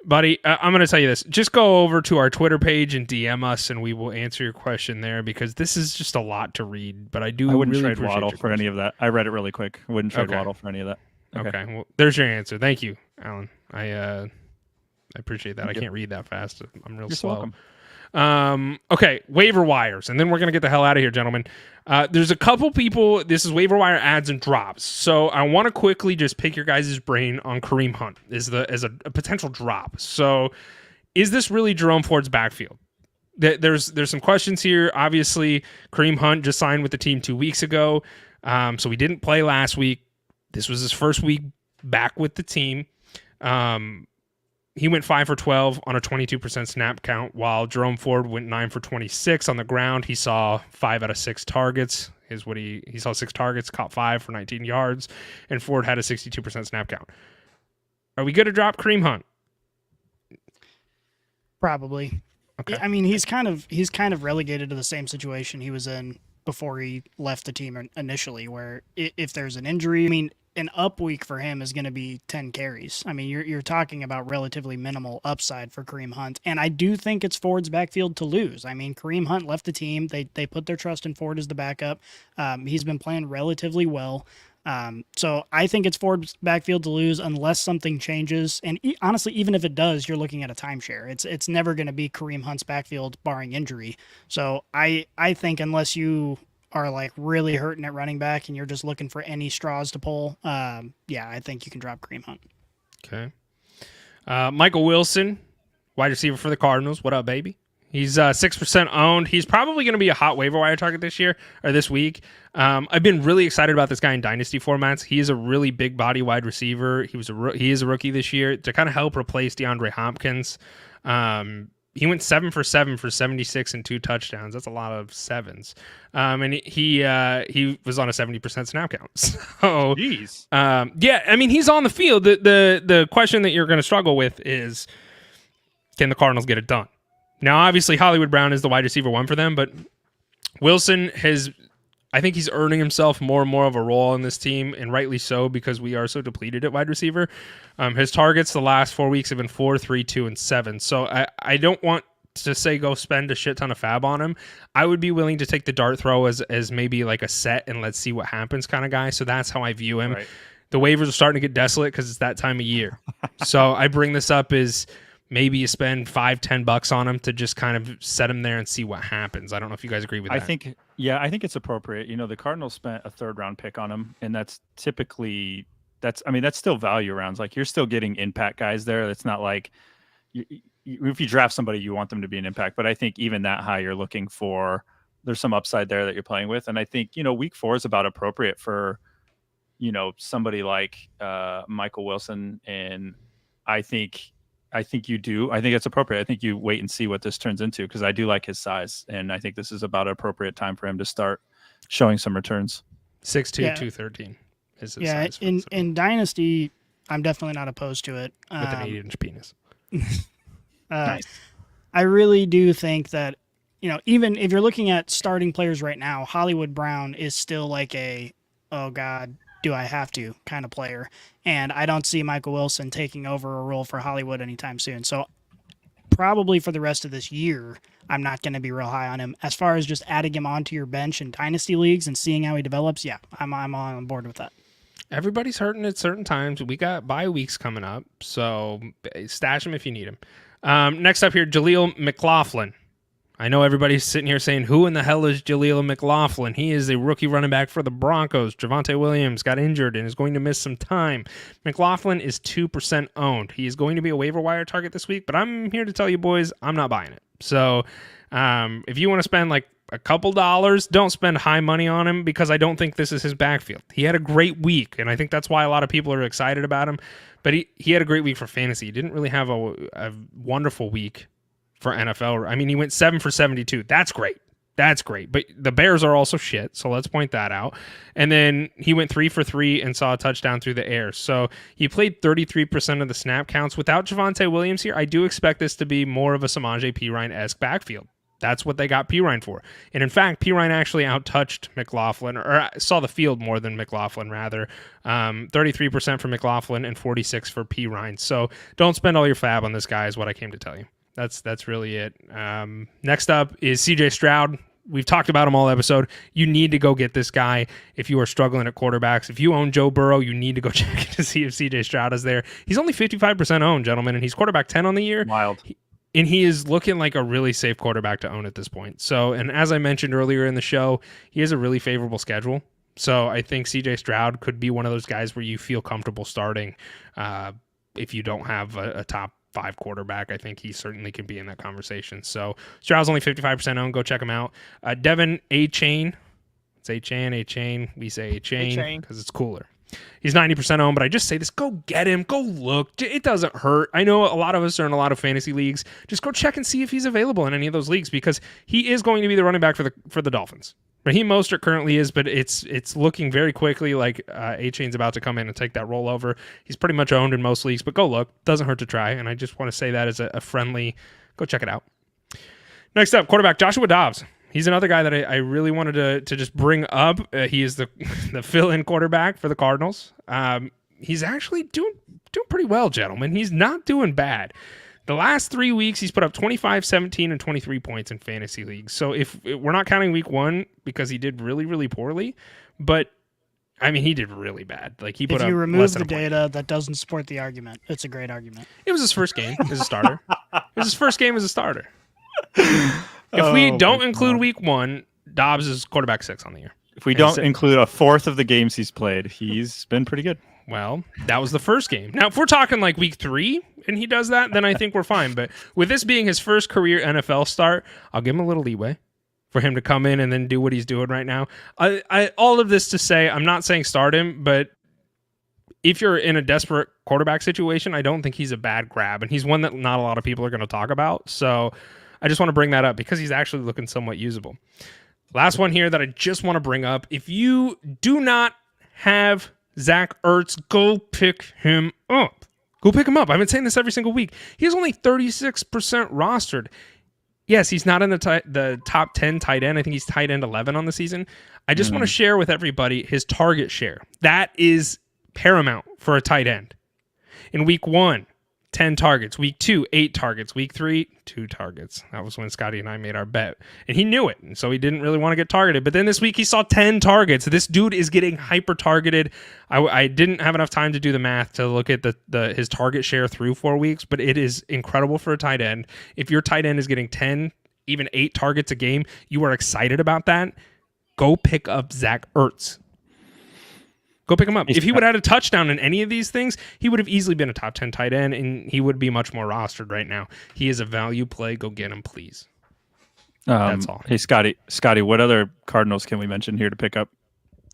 Buddy, I'm going to tell you this. Just go over to our Twitter page and DM us, and we will answer your question there, because this is just a lot to read. But I wouldn't really trade Waddle for any of that. I read it really quick. I wouldn't trade Waddle for any of that. Okay. Well, there's your answer. Thank you, Alan. I appreciate that. I can't read that fast. I'm real slow. Welcome. Okay, waiver wires, and then we're gonna get the hell out of here, gentlemen. There's a couple people. This is waiver wire adds and drops, so I want to quickly just pick your guys' brain on Kareem Hunt as a potential drop. So, is this really Jerome Ford's backfield? There's some questions here. Obviously, Kareem Hunt just signed with the team 2 weeks ago, so he didn't play last week. This was his first week back with the team. He went 5 for 12 on a 22% snap count, while Jerome Ford went 9 for 26 on the ground. He saw 5 out of 6 targets. He saw 6 targets, caught 5 for 19 yards, and Ford had a 62% snap count. Are we good to drop Kareem Hunt? Probably. Okay. I mean, he's kind of relegated to the same situation he was in before he left the team initially, where if there's an injury, I mean, an up week for him is going to be 10 carries. I mean, you're talking about relatively minimal upside for Kareem Hunt. And I do think it's Ford's backfield to lose. I mean, Kareem Hunt left the team. They put their trust in Ford as the backup. He's been playing relatively well. So I think it's Ford's backfield to lose unless something changes. And honestly, even if it does, you're looking at a timeshare. It's never going to be Kareem Hunt's backfield barring injury. So I think unless you are like really hurting at running back and you're just looking for any straws to pull, I think you can drop Kareem Hunt. Okay. Michael Wilson, wide receiver for the Cardinals. What up, baby? He's 6% owned. He's probably going to be a hot waiver wire target this week. I've been really excited about this guy in dynasty formats. He is a really big body wide receiver. He is a rookie this year to kind of help replace DeAndre Hopkins. He went 7 for 7 for 76 and 2 touchdowns. That's a lot of sevens. And he was on a 70% snap count. So, jeez. I mean, he's on the field. The question that you're going to struggle with is, can the Cardinals get it done? Now, obviously, Hollywood Brown is the wide receiver 1 for them, but Wilson has I think he's earning himself more and more of a role in this team, and rightly so, because we are so depleted at wide receiver. His targets the last 4 weeks have been 4, 3, 2, and 7. So I don't want to say go spend a shit ton of fab on him. I would be willing to take the dart throw as maybe like a set and let's see what happens kind of guy. So that's how I view him. Right. The waivers are starting to get desolate because it's that time of year. So I bring this up as maybe you spend $5-10 on him to just kind of set him there and see what happens. I don't know if you guys agree with that. I think it's appropriate. The Cardinals spent a 3rd round pick on him, and that's typically that's still value rounds. Like, you're still getting impact guys there. It's not like if you draft somebody, you want them to be an impact. But I think even that high, you're looking for there's some upside there that you're playing with. And I think week 4 is about appropriate for somebody like Michael Wilson, and I think you do. I think it's appropriate. I think you wait and see what this turns into, because I do like his size, and I think this is about an appropriate time for him to start showing some returns. 6'2", 213 is his size. In Dynasty, I'm definitely not opposed to it. With an 8-inch penis. Nice. I really do think that, even if you're looking at starting players right now, Hollywood Brown is still like a, oh God, do I have to kind of player. And I don't see Michael Wilson taking over a role for Hollywood anytime soon. So probably for the rest of this year, I'm not going to be real high on him. As far as just adding him onto your bench in dynasty leagues and seeing how he develops, I'm on board with that. Everybody's hurting at certain times. We got bye weeks coming up, so stash him if you need him. Next up here, Jaleel McLaughlin. I know everybody's sitting here saying, who in the hell is Jaleel McLaughlin? He is a rookie running back for the Broncos. Javonte Williams got injured and is going to miss some time. McLaughlin is 2% owned. He is going to be a waiver wire target this week, but I'm here to tell you, boys, I'm not buying it. So if you want to spend like a couple dollars, don't spend high money on him, because I don't think this is his backfield. He had a great week, and I think that's why a lot of people are excited about him. But he had a great week for fantasy. He didn't really have a wonderful week for NFL. I mean, he went 7 for 72. That's great. That's great. But the Bears are also shit, so let's point that out. And then he went 3 for 3 and saw a touchdown through the air. So he played 33% of the snap counts. Without Javonte Williams here, I do expect this to be more of a Samaje Perine-esque backfield. That's what they got Perine for. And in fact, Perine actually outtouched McLaughlin, or saw the field more than McLaughlin, rather. 33% for McLaughlin and 46% for Perine. So don't spend all your fab on this guy is what I came to tell you. That's really it. Next up is CJ Stroud. We've talked about him all episode. You need to go get this guy if you are struggling at quarterbacks. If you own Joe Burrow, you need to go check to see if CJ Stroud is there. He's only 55% owned, gentlemen, and he's quarterback 10 on the year. Wild. And he is looking like a really safe quarterback to own at this point. So, and as I mentioned earlier in the show, he has a really favorable schedule. So I think CJ Stroud could be one of those guys where you feel comfortable starting if you don't have a top 5 quarterback. I think he certainly can be in that conversation. So Stroud's only 55% owned. Go check him out. Devin A-Chain. It's A-Chain. We say A-Chain because it's cooler. He's 90% owned, but I just say this, go get him, go look. It doesn't hurt. I know a lot of us are in a lot of fantasy leagues. Just go check and see if he's available in any of those leagues, because he is going to be the running back for the Dolphins. Raheem Mostert currently is, but it's looking very quickly like A-Chain's about to come in and take that role over. He's pretty much owned in most leagues, but go look. Doesn't hurt to try, and I just want to say that as a friendly, go check it out. Next up, quarterback Joshua Dobbs. He's another guy that I really wanted to just bring up. He is the fill-in quarterback for the Cardinals. He's actually doing pretty well, gentlemen. He's not doing bad. The last 3 weeks, he's put up 25, 17, and 23 points in fantasy leagues. So if we're not counting week 1 because he did really, really poorly, but I mean, he did really bad. Like, he put up. If you remove the data, that doesn't support the argument. It's a great argument. It was his first game as a starter. It was his first game as a starter. If we don't include week 1, Dobbs is quarterback 6 on the year. If we don't include a fourth of the games he's played, he's been pretty good. Well, that was the first game. Now, if we're talking like week 3 and he does that, then I think we're fine. But with this being his first career NFL start, I'll give him a little leeway for him to come in and then do what he's doing right now. All of this to say, I'm not saying start him, but if you're in a desperate quarterback situation, I don't think he's a bad grab. And he's one that not a lot of people are going to talk about. So I just want to bring that up because he's actually looking somewhat usable. Last one here that I just want to bring up. If you do not have Zach Ertz, go pick him up. Go pick him up. I've been saying this every single week. He is only 36% rostered. Yes, he's not in the top 10 tight end. I think he's tight end 11 on the season. I just want to share with everybody his target share. That is paramount for a tight end. In week 1, 10 targets. Week 2, 8 targets. Week 3, 2 targets. That was when Scotty and I made our bet. And he knew it. And so he didn't really want to get targeted. But then this week he saw 10 targets. This dude is getting hyper targeted. I didn't have enough time to do the math to look at his target share through 4 weeks, but it is incredible for a tight end. If your tight end is getting 10, even 8 targets a game, you are excited about that. Go pick up Zach Ertz. Go pick him up. If he would have had a touchdown in any of these things, he would have easily been a top 10 tight end, and he would be much more rostered right now. He is a value play. Go get him, please. That's all. Hey, Scotty, what other Cardinals can we mention here to pick up?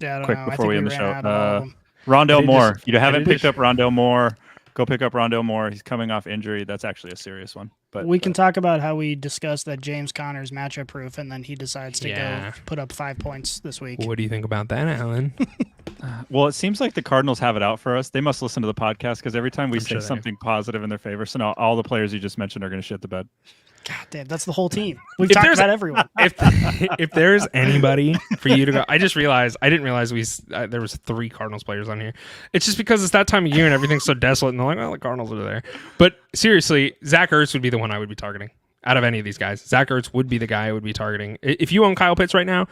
Yeah, I don't quick know. before we end the show? Show. Rondell Moore. If you haven't picked up Rondell Moore, go pick up Rondell Moore. He's coming off injury. That's actually a serious one. But we can talk about how we discussed that James Conner's matchup proof, and then he decides to go put up 5 points this week. What do you think about that, Alan? Well, it seems like the Cardinals have it out for us. They must listen to the podcast because every time we say something positive in their favor, so now all the players you just mentioned are going to shit the bed. God damn, that's the whole team. We've talked about everyone. If there's anybody for you to go, I just realized I didn't realize there was 3 Cardinals players on here. It's just because it's that time of year and everything's so desolate, and they're like, "Oh, the Cardinals are there." But seriously, Zach Ertz would be the one I would be targeting out of any of these guys. Zach Ertz would be the guy I would be targeting. If you own Kyle Pitts right now,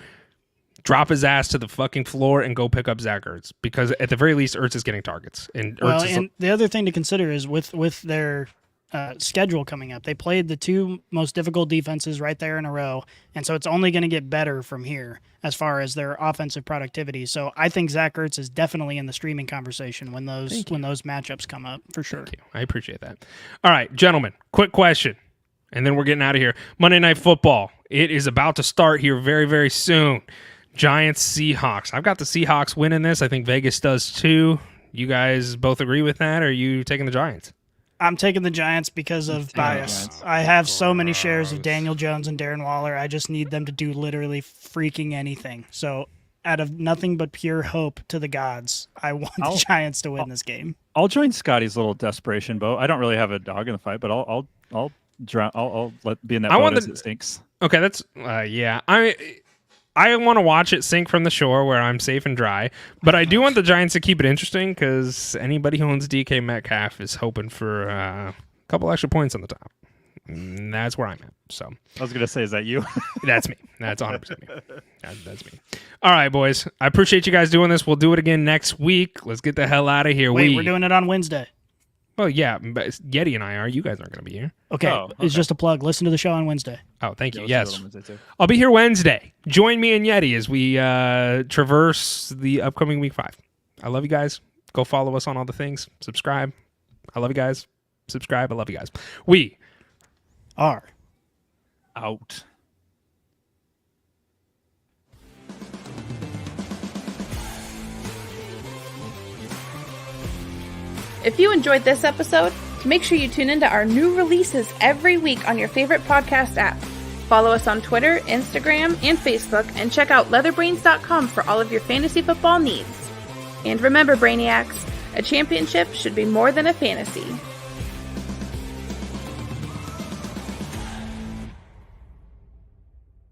drop his ass to the fucking floor and go pick up Zach Ertz, because at the very least, Ertz is getting targets. And the other thing to consider is with their schedule coming up, they played the 2 most difficult defenses right there in a row, and so it's only going to get better from here as far as their offensive productivity. So I think Zach Ertz is definitely in the streaming conversation when those matchups come up, for sure. Thank you. I appreciate that. All right, gentlemen, quick question, and then we're getting out of here. Monday Night Football. It is about to start here very, very soon. Giants, Seahawks. I've got the Seahawks winning this. I think Vegas does too. You guys both agree with that, or are you taking the Giants? I'm taking the Giants because of bias. I have so many shares of Daniel Jones and Darren Waller. I just need them to do literally freaking anything. So out of nothing but pure hope to the gods, I want the Giants to win this game. I'll join Scotty's little desperation boat. I don't really have a dog in the fight, but I'll let be in that boat as it sinks. Okay, that's yeah. I want to watch it sink from the shore where I'm safe and dry, but I do want the Giants to keep it interesting, because anybody who owns DK Metcalf is hoping for a couple extra points on the top. And that's where I'm at. So I was going to say, is that you? That's me. That's 100% me. That's me. All right, boys. I appreciate you guys doing this. We'll do it again next week. Let's get the hell out of here. Wait, we're doing it on Wednesday. Well, yeah, but Yeti and I are. You guys aren't going to be here. Okay. It's just a plug. Listen to the show on Wednesday. Oh, thank you. Yes. I'll be here Wednesday. Join me and Yeti as we traverse the upcoming week 5. I love you guys. Go follow us on all the things. Subscribe. I love you guys. Subscribe. I love you guys. We are out. If you enjoyed this episode, make sure you tune into our new releases every week on your favorite podcast app. Follow us on Twitter, Instagram, and Facebook, and check out LeatherBrainz.com for all of your fantasy football needs. And remember, Brainiacs, a championship should be more than a fantasy.